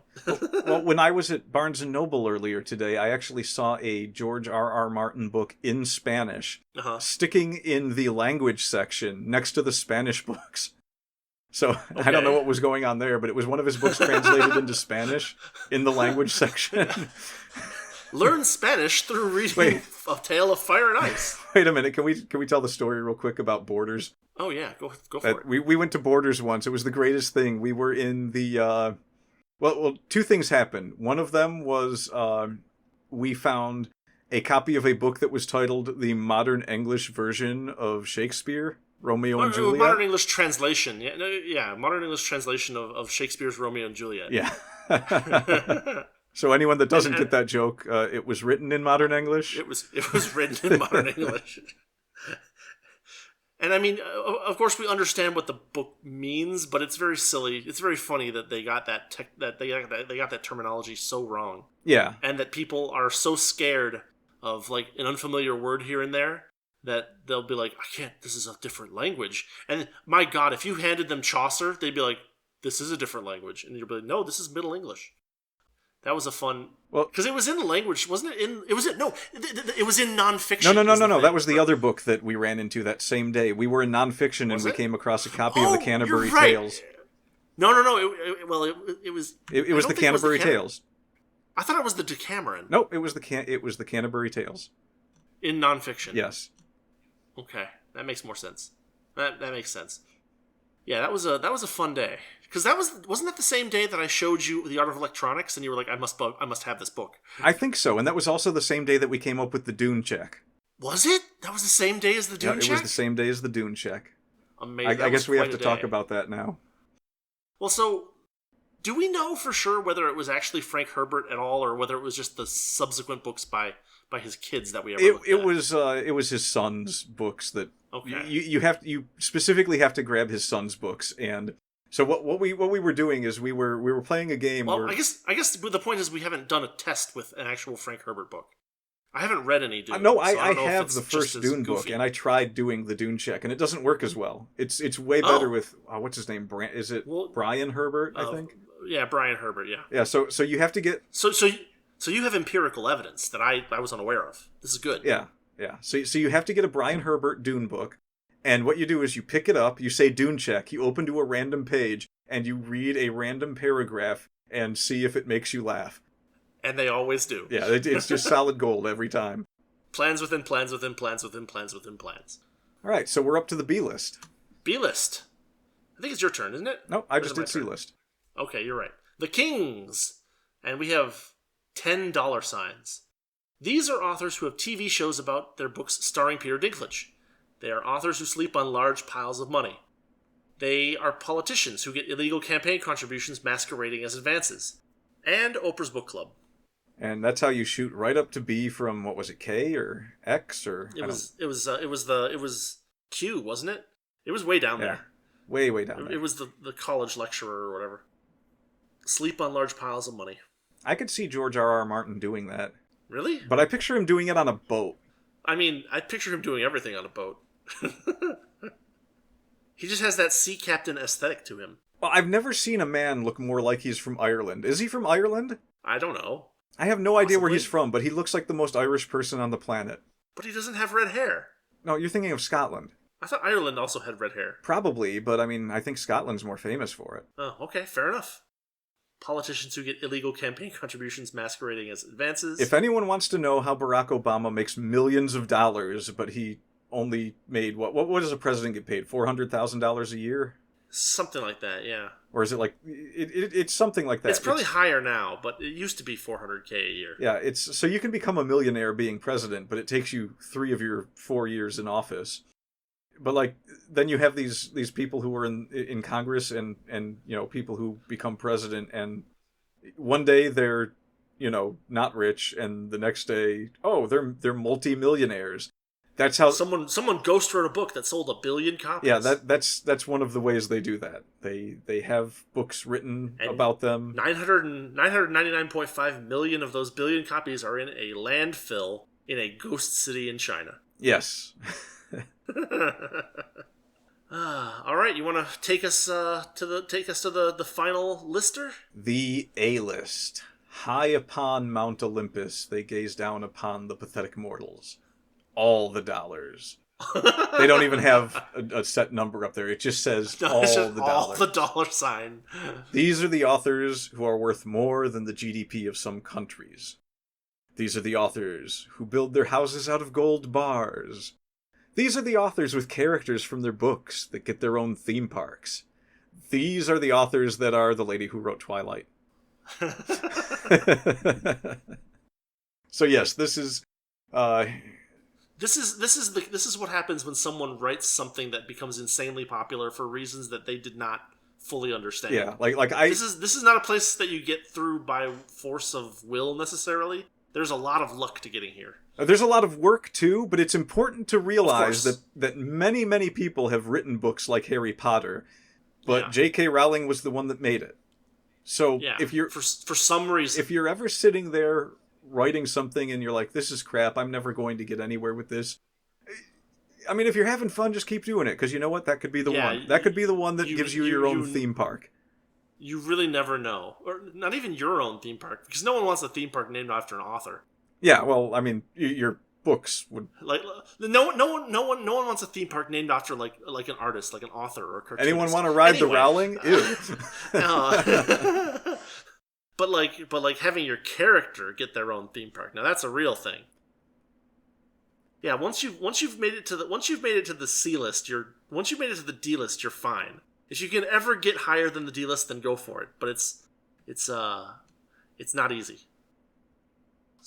Well, when I was at Barnes & Noble earlier today, I actually saw a George R.R. Martin book in Spanish, sticking in the language section next to the Spanish books. So okay. I don't know what was going on there, but it was one of his books translated into Spanish in the language section. Learn Spanish through reading A Tale of Fire and Ice. Wait a minute, can we tell the story real quick about Borders? Oh yeah, go for it. We went to Borders once. It was the greatest thing. We were in the well, two things happened. One of them was we found a copy of a book that was titled The Modern English Version of Shakespeare, Romeo and Juliet. Modern English translation. Yeah, modern English translation of Shakespeare's Romeo and Juliet. Yeah. So anyone that doesn't get that joke, it was written in modern English. It was written in modern English. And I mean, of course, we understand what the book means, but it's very silly. It's very funny that they got they got that terminology so wrong. Yeah, and that people are so scared of like an unfamiliar word here and there that they'll be like, "I can't. This is a different language." And my God, if you handed them Chaucer, they'd be like, "This is a different language," and you'd be like, "No, this is Middle English." That was a fun... Well, because it was in the language, wasn't it? It was in nonfiction. No. That was the other book that we ran into that same day. We were in nonfiction and we came across a copy of the Canterbury Tales. No. It was... It was the Canterbury Tales. I thought it was the Decameron. Nope, it was the Canterbury Tales. In nonfiction? Yes. Okay, that makes more sense. That makes sense. Yeah, that was a fun day. Because wasn't that the same day that I showed you The Art of Electronics, and you were like, I must have this book. I think so, and that was also the same day that we came up with the Dune check. Was it? That was the same day as the Dune check? It was the same day as the Dune check. Amazing. I guess we have to talk about that now. Well, so, do we know for sure whether it was actually Frank Herbert at all, or whether it was just the subsequent books by his kids that we ever looked at? It was his son's books that... Okay. You specifically have to grab his son's books, and so what we were doing is we were playing a game. Well, I guess the point is we haven't done a test with an actual Frank Herbert book. I haven't read any Dune. No, so I don't know if have it's the just first as Dune goofy. book, and I tried doing the Dune check, and it doesn't work as well. It's way better with what's his name? Is it Brian Herbert? I think. Yeah, Brian Herbert. Yeah. Yeah. So you have to get. So you have empirical evidence that I was unaware of. This is good. Yeah. Yeah. So you have to get a Brian Herbert Dune book, and what you do is you pick it up, you say Dune check, you open to a random page, and you read a random paragraph and see if it makes you laugh. And they always do. Yeah, it's just solid gold every time. Plans within plans within plans within plans within plans. All right, so we're up to the B list. B list. I think it's your turn, isn't it? No, I just did C list. Okay, you're right. The Kings. And we have $10 signs. These are authors who have TV shows about their books starring Peter Dinklage. They are authors who sleep on large piles of money. They are politicians who get illegal campaign contributions masquerading as advances. And Oprah's Book Club. And that's how you shoot right up to B from, what was it, K or X or? It was Q, wasn't it? It was way down there. Way down there. It was the college lecturer or whatever. Sleep on large piles of money. I could see George R.R. Martin doing that. Really? But I picture him doing it on a boat. I mean, I picture him doing everything on a boat. He just has that sea captain aesthetic to him. Well, I've never seen a man look more like he's from Ireland. Is he from Ireland? I don't know. I have no idea where he's from, but he looks like the most Irish person on the planet. But he doesn't have red hair. No, you're thinking of Scotland. I thought Ireland also had red hair. Probably, but I mean, I think Scotland's more famous for it. Oh, okay, fair enough. Politicians who get illegal campaign contributions masquerading as advances. If anyone wants to know how Barack Obama makes millions of dollars, but he only made, what does a president get paid? $400,000 a year? Something like that, yeah. Or is it like, it's something like that. It's probably higher now, but it used to be $400K a year. Yeah, so you can become a millionaire being president, but it takes you 3 of your 4 years in office. But like, then you have these people who are in Congress and you know, people who become president, and one day they're, you know, not rich, and the next day, oh, they're multi-millionaires. That's how someone ghost wrote a book that sold 1 billion copies. Yeah, that's one of the ways they do that. They have books written about them. 999.5 million of those billion copies are in a landfill in a ghost city in China. Yes. All right, you want to take us to the final lister? The A list. High upon Mount Olympus, they gaze down upon the pathetic mortals. All the dollars. They don't even have a set number up there. It just says all the dollars. All the dollar sign. These are the authors who are worth more than the GDP of some countries. These are the authors who build their houses out of gold bars. These are the authors with characters from their books that get their own theme parks. These are the authors that are the lady who wrote Twilight. So yes, this is what happens when someone writes something that becomes insanely popular for reasons that they did not fully understand. Yeah, this is not a place that you get through by force of will necessarily. There's a lot of luck to getting here. There's a lot of work too, but it's important to realize that many, many people have written books like Harry Potter, but J.K. Rowling was the one that made it. So if you're for some reason, if you're ever sitting there writing something and you're like, this is crap, I'm never going to get anywhere with this. I mean, if you're having fun, just keep doing it, because you know what? That could be the one. That could be the one that gives you your own theme park. You really never know. Or not even your own theme park, because no one wants a theme park named after an author. Yeah, well, I mean, your books would... Like, no one wants a theme park named after like an artist, like an author or a cartoonist. Anyone want to ride the Rowling? Ew. But like having your character get their own theme park. Now that's a real thing. Yeah, once you've made it to the C list, once you've made it to the D list, you're fine. If you can ever get higher than the D list, then go for it. But it's not easy.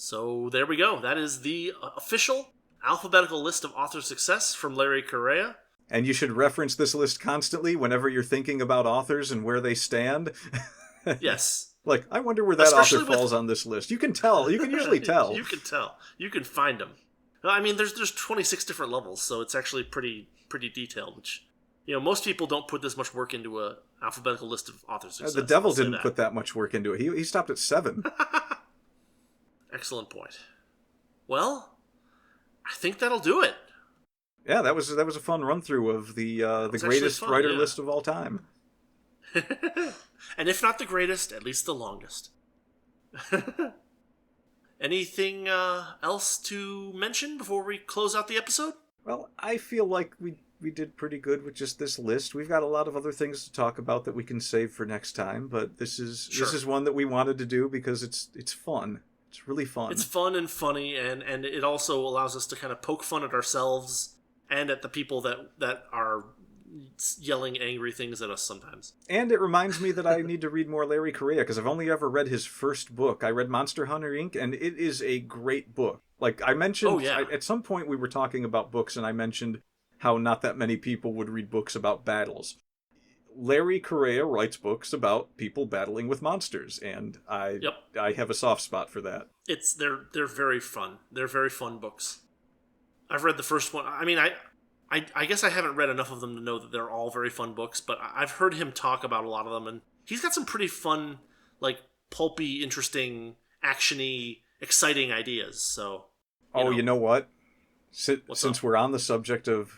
So there we go. That is the official alphabetical list of author success from Larry Correia. And you should reference this list constantly whenever you're thinking about authors and where they stand. Yes. Like, I wonder where that author falls on this list. You can tell. You can usually tell. You can tell. You can find them. I mean, there's 26 different levels, so it's actually pretty detailed, which, you know, most people don't put this much work into a alphabetical list of author success. The devil didn't put that much work into it. He stopped at 7. Excellent point. Well, I think that'll do it. Yeah, that was a fun run through of the greatest fun, writer yeah. list of all time. And if not the greatest, at least the longest. Anything else to mention before we close out the episode? Well, I feel like we did pretty good with just this list. We've got a lot of other things to talk about that we can save for next time, but this is one that we wanted to do because it's fun. It's really fun. It's fun and funny, and it also allows us to kind of poke fun at ourselves and at the people that are yelling angry things at us sometimes. And it reminds me that I need to read more Larry Correia, because I've only ever read his first book. I read Monster Hunter Inc., and it is a great book. Like I mentioned, at some point we were talking about books, and I mentioned how not that many people would read books about battles. Larry Correia writes books about people battling with monsters, and I have a soft spot for that. They're very fun. They're very fun books. I've read the first one. I mean, I guess I haven't read enough of them to know that they're all very fun books, but I've heard him talk about a lot of them, and he's got some pretty fun, like, pulpy, interesting, actiony, exciting ideas, so... You know what? Since we're on the subject of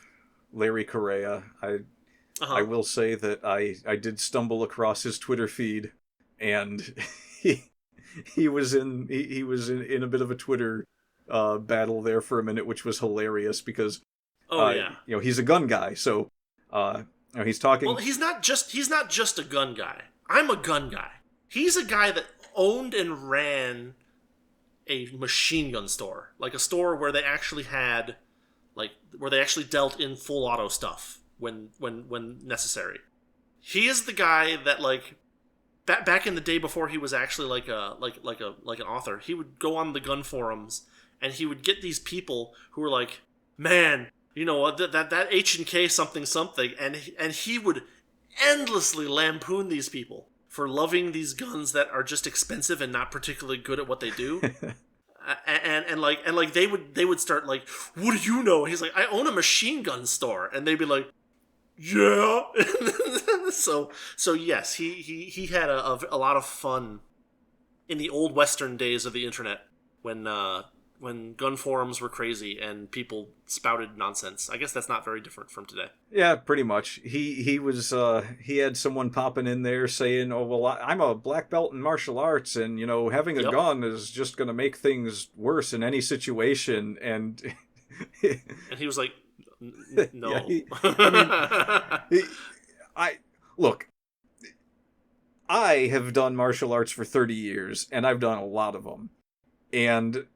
Larry Correia, I will say that I did stumble across his Twitter feed, and he was in a bit of a Twitter battle there for a minute, which was hilarious because... he's a gun guy, so he's talking. Well, he's not just a gun guy. I'm a gun guy. He's a guy that owned and ran a machine gun store, like a store where they actually had, where they actually dealt in full auto stuff when necessary. He is the guy that back in the day before he was actually like an author. He would go on the gun forums and he would get these people who were like, man. You know, that H&K something, and he would endlessly lampoon these people for loving these guns that are just expensive and not particularly good at what they do. and they would start like, what do you know? And he's like, I own a machine gun store, and they'd be like, yeah. so yes, he had a lot of fun in the old Western days of the internet when gun forums were crazy and people spouted nonsense. I guess that's not very different from today. Yeah, pretty much. He had someone popping in there saying, "Oh well, I'm a black belt in martial arts, and having a gun is just going to make things worse in any situation." And and he was like, "No." I have done martial arts for 30 years, and I've done a lot of them, and.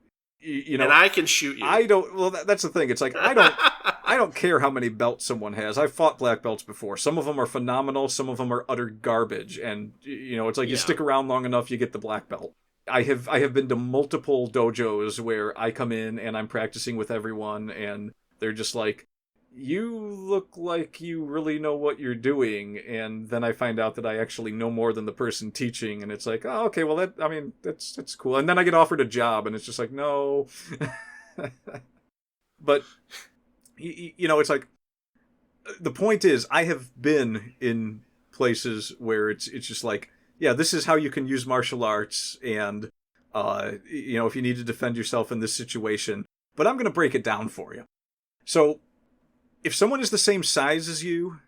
And I can shoot you. I don't. Well, that's the thing. It's like I don't care how many belts someone has. I've fought black belts before. Some of them are phenomenal. Some of them are utter garbage. And it's like you stick around long enough, you get the black belt. I have been to multiple dojos where I come in and I'm practicing with everyone, and they're just like, "You look like you really know what you're doing," and then I find out that I actually know more than the person teaching, and it's like, oh, okay, well, that's cool. And then I get offered a job, and it's just like, no. But, it's like, the point is, I have been in places where it's just like, yeah, this is how you can use martial arts, and, if you need to defend yourself in this situation, but I'm going to break it down for you. So, if someone is the same size as you,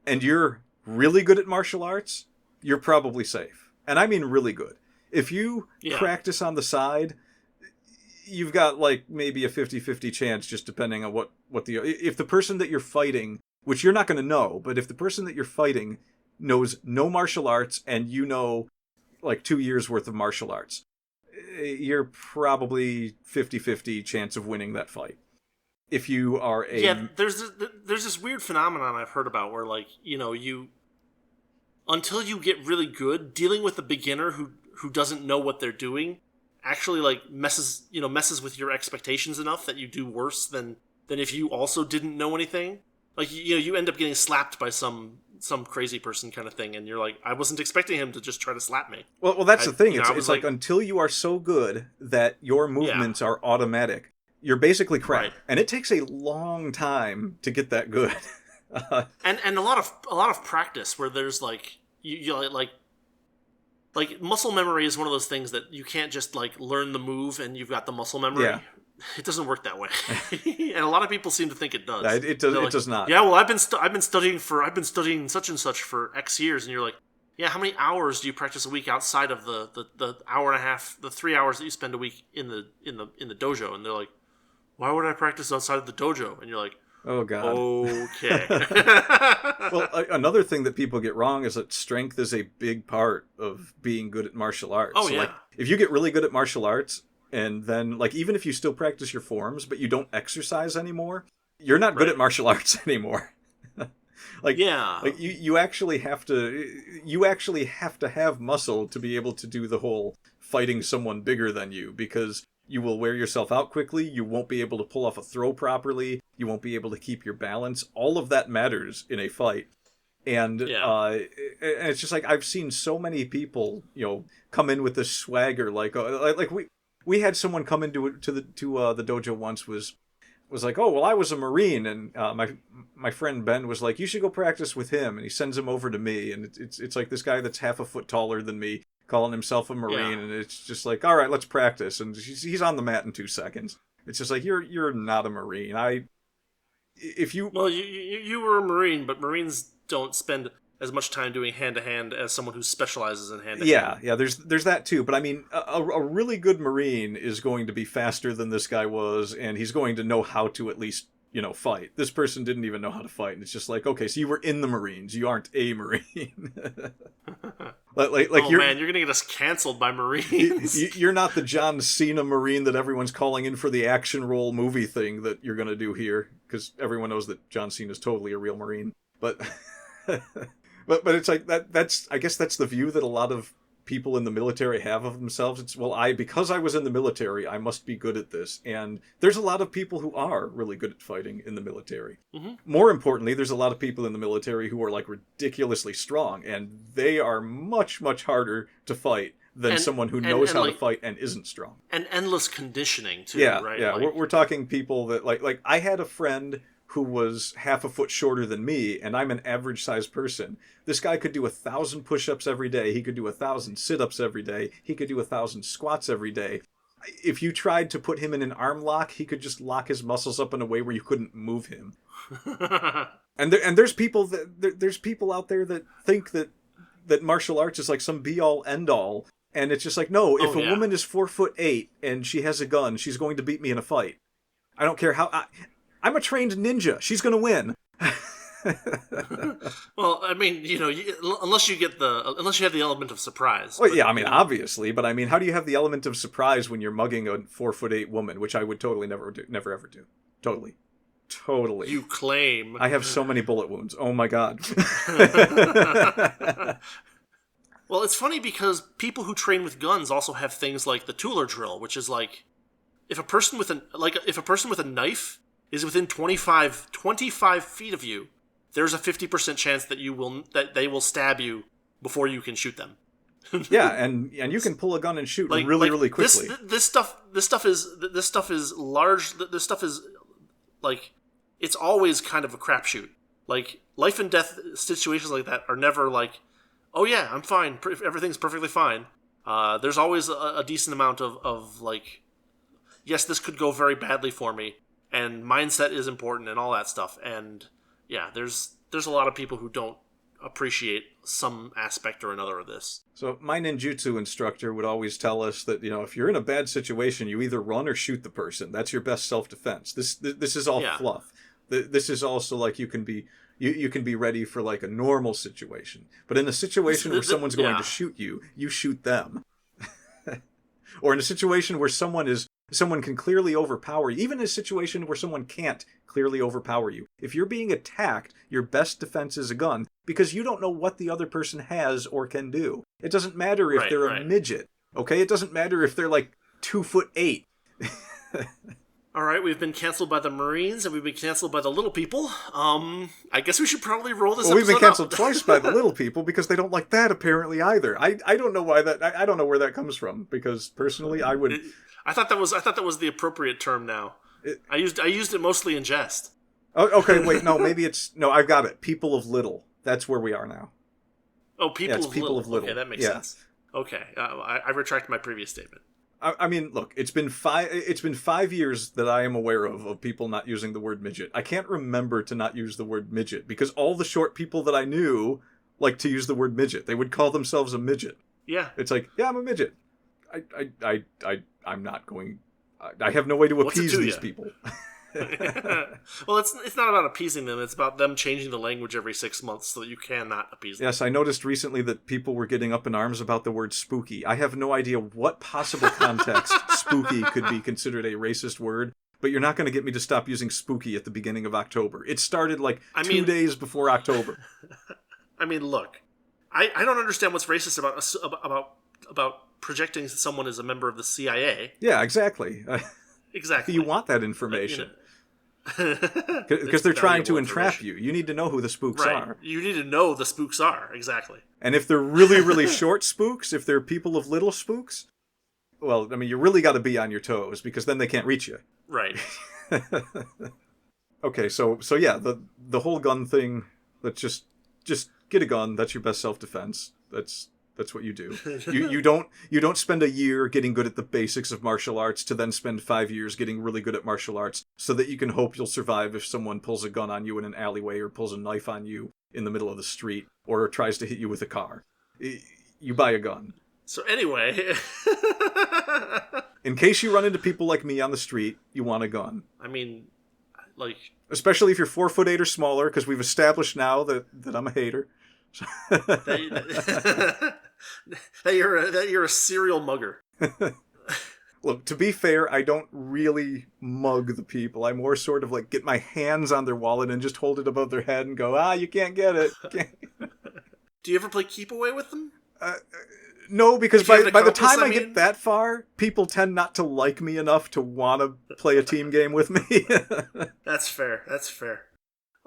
and you're really good at martial arts, you're probably safe. And I mean really good. If you practice on the side, you've got maybe a 50-50 chance, just depending on if the person that you're fighting, which you're not going to know, but if the person that you're fighting knows no martial arts and 2 years worth of martial arts, you're probably 50-50 chance of winning that fight. If you are there's this weird phenomenon I've heard about where you until you get really good, dealing with a beginner who doesn't know what they're doing actually messes with your expectations enough that you do worse than if you also didn't know anything. You end up getting slapped by some crazy person kind of thing, and you're like, I wasn't expecting him to just try to slap me. Well, that's the thing. It's like until you are so good that your movements are automatic. You're basically crap, right. And it takes a long time to get that good. and a lot of practice where there's muscle memory is one of those things that you can't just learn the move and you've got the muscle memory. Yeah. it doesn't work that way, and a lot of people seem to think it does. It does. It does not. Yeah, well, I've been studying such and such for X years, and you're like, yeah, how many hours do you practice a week outside of the hour and a half, the 3 hours that you spend a week in the dojo? And they're like, why would I practice outside of the dojo? And you're like, oh God. Okay. Well, another thing that people get wrong is that strength is a big part of being good at martial arts. Oh, so, yeah. Like, if you get really good at martial arts, and then, like, even if you still practice your forms, but you don't exercise anymore, you're not good at martial arts anymore. Like, yeah. Like, you actually have to have muscle to be able to do the whole fighting someone bigger than you, because you will wear yourself out quickly, you won't be able to pull off a throw properly, you won't be able to keep your balance. All of that matters in a fight. And it's just like, I've seen so many people, come in with this swagger, like we had someone come into the dojo once was like, oh, well, I was a Marine, and my friend Ben was like, you should go practice with him, and he sends him over to me, and it's like this guy that's half a foot taller than me calling himself a Marine, and it's just like, all right, let's practice, and he's on the mat in 2 seconds. It's just like, you're not a Marine. Well, you were a Marine, but Marines don't spend as much time doing hand-to-hand as someone who specializes in hand-to-hand. Yeah, there's that too. But I mean, a really good Marine is going to be faster than this guy was, and he's going to know how to at least, fight. This person didn't even know how to fight, and it's just like, okay, so you were in the Marines, you aren't a Marine. Man, you're gonna get us canceled by Marines. You're not the John Cena Marine that everyone's calling in for the action role movie thing that you're gonna do here, because everyone knows that John Cena's totally a real Marine. But but it's like that's I guess that's the view that a lot of people in the military have of themselves. It's, well, because I was in the military, I must be good at this. And there's a lot of people who are really good at fighting in the military. Mm-hmm. More importantly, there's a lot of people in the military who are like ridiculously strong, and they are much, much harder to fight than someone who knows how to fight and isn't strong. And endless conditioning too, right? Yeah, we're talking people that like I had a friend who was half a foot shorter than me, and I'm an average sized person. This guy could do 1,000 push-ups every day. He could do 1,000 sit-ups every day. He could do 1,000 squats every day. If you tried to put him in an arm lock, he could just lock his muscles up in a way where you couldn't move him. And there's people there's people out there that think that martial arts is like some be-all, end-all. And it's just like, no, if a woman is 4'8" and she has a gun, she's going to beat me in a fight. I don't care how... I'm a trained ninja. She's going to win. Well, I mean, unless you have the element of surprise. Well, yeah, I mean, obviously, but I mean, how do you have the element of surprise when you're mugging a 4'8" woman, which I would totally never ever do. Totally. You claim. I have so many bullet wounds. Oh my God. Well, it's funny because people who train with guns also have things like the Tueler drill, which is like, if a person with a knife is within 25 feet of you, there's a 50% chance that they will stab you before you can shoot them. Yeah, and you can pull a gun and shoot really quickly. This stuff is large. This stuff is like, it's always kind of a crapshoot. Like, life and death situations like that are never like, oh yeah, I'm fine, everything's perfectly fine. There's always a decent amount of like, yes, this could go very badly for me. And mindset is important and all that stuff. And yeah, there's a lot of people who don't appreciate some aspect or another of this. So my ninjutsu instructor would always tell us that, if you're in a bad situation, you either run or shoot the person. That's your best self-defense. This is all fluff. This is also like you can be ready for like a normal situation. But in a situation where someone's going to shoot you, you shoot them. Or in a situation where someone can clearly overpower you, even in a situation where someone can't clearly overpower you. If you're being attacked, your best defense is a gun, because you don't know what the other person has or can do. It doesn't matter if they're a midget, okay? It doesn't matter if they're like 2'8". All right, we've been canceled by the Marines, and we've been canceled by the little people. I guess we should probably roll this episode. We've been canceled twice by the little people because they don't like that apparently either. I don't know why that. I don't know where that comes from, because personally I would. I thought that was the appropriate term. Now I used it mostly in jest. Oh, okay, wait, no, maybe it's no. I've got it. People of little. That's where we are now. Oh, people of little. Okay, that makes sense. Okay, I retract my previous statement. I mean, look, it's been 5 years that I am aware of people not using the word midget. I can't remember to not use the word midget because all the short people that I knew like to use the word midget. They would call themselves a midget. Yeah. It's like, yeah, I'm a midget. I'm not going. I have no way to appease these people. Well, it's not about appeasing them. It's about them changing the language every 6 months so that you cannot appease them. Yes, I noticed recently that people were getting up in arms about the word spooky. I have no idea what possible context spooky could be considered a racist word, but you're not going to get me to stop using spooky at the beginning of October. It started like 2 days before October. I mean, look, I don't understand what's racist about projecting someone as a member of the CIA. Yeah, exactly. Exactly. You want that information. Because they're trying to entrap you. You need to know who the spooks are. You need to know the spooks are, exactly. And if they're really, really short spooks, if they're people of little spooks, well, I mean, you really got to be on your toes because then they can't reach you. Right. Okay, so yeah, the whole gun thing, let's just get a gun. That's your best self-defense. That's what you do. You don't spend a year getting good at the basics of martial arts to then spend 5 years getting really good at martial arts so that you can hope you'll survive if someone pulls a gun on you in an alleyway or pulls a knife on you in the middle of the street or tries to hit you with a car. You buy a gun. So anyway... In case you run into people like me on the street, you want a gun. I mean, like... Especially if you're 4'8" or smaller, because we've established now that I'm a hater. that you're a serial mugger. Look, to be fair, I don't really mug the people. I more sort of like get my hands on their wallet and just hold it above their head and go, you can't get it. Do you ever play keep away with them? No, because by the time I get that far, people tend not to like me enough to want to play a team game with me. That's fair.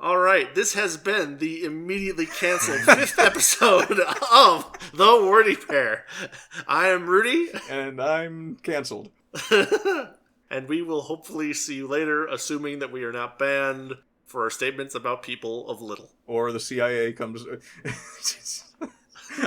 All right, this has been the immediately canceled 5th episode of The Wordy Pair. I am Rudy. And I'm canceled. And we will hopefully see you later, assuming that we are not banned for our statements about people of little. Or the CIA comes...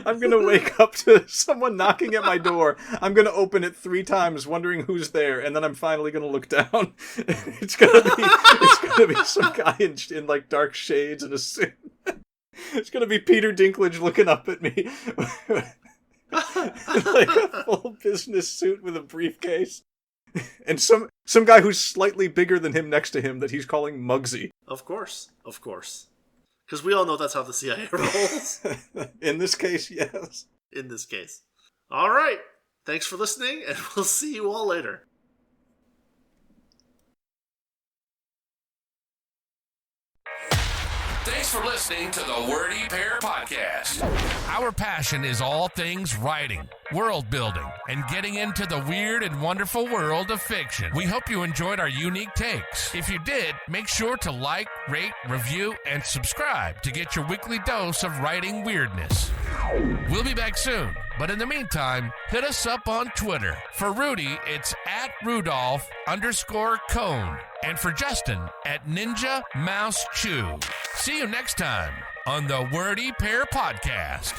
I'm going to wake up to someone knocking at my door. I'm going to open it 3 times wondering who's there, and then I'm finally going to look down. It's going to be some guy in like dark shades and a suit. It's going to be Peter Dinklage looking up at me. Like a full business suit with a briefcase. And some guy who's slightly bigger than him next to him that he's calling Muggsy. Of course. Because we all know that's how the CIA rolls. In this case, yes. In this case. All right. Thanks for listening, and we'll see you all later. Thanks for listening to the Wordy Pair Podcast. Our passion is all things writing, world building, and getting into the weird and wonderful world of fiction. We hope you enjoyed our unique takes. If you did, make sure to like, rate, review, and subscribe to get your weekly dose of writing weirdness. We'll be back soon, but in the meantime, hit us up on Twitter. For Rudy, it's @Rudolph_Cone. And for Justin, @Ninja Mouse Chew. See you next time on the Wordy Pair Podcast.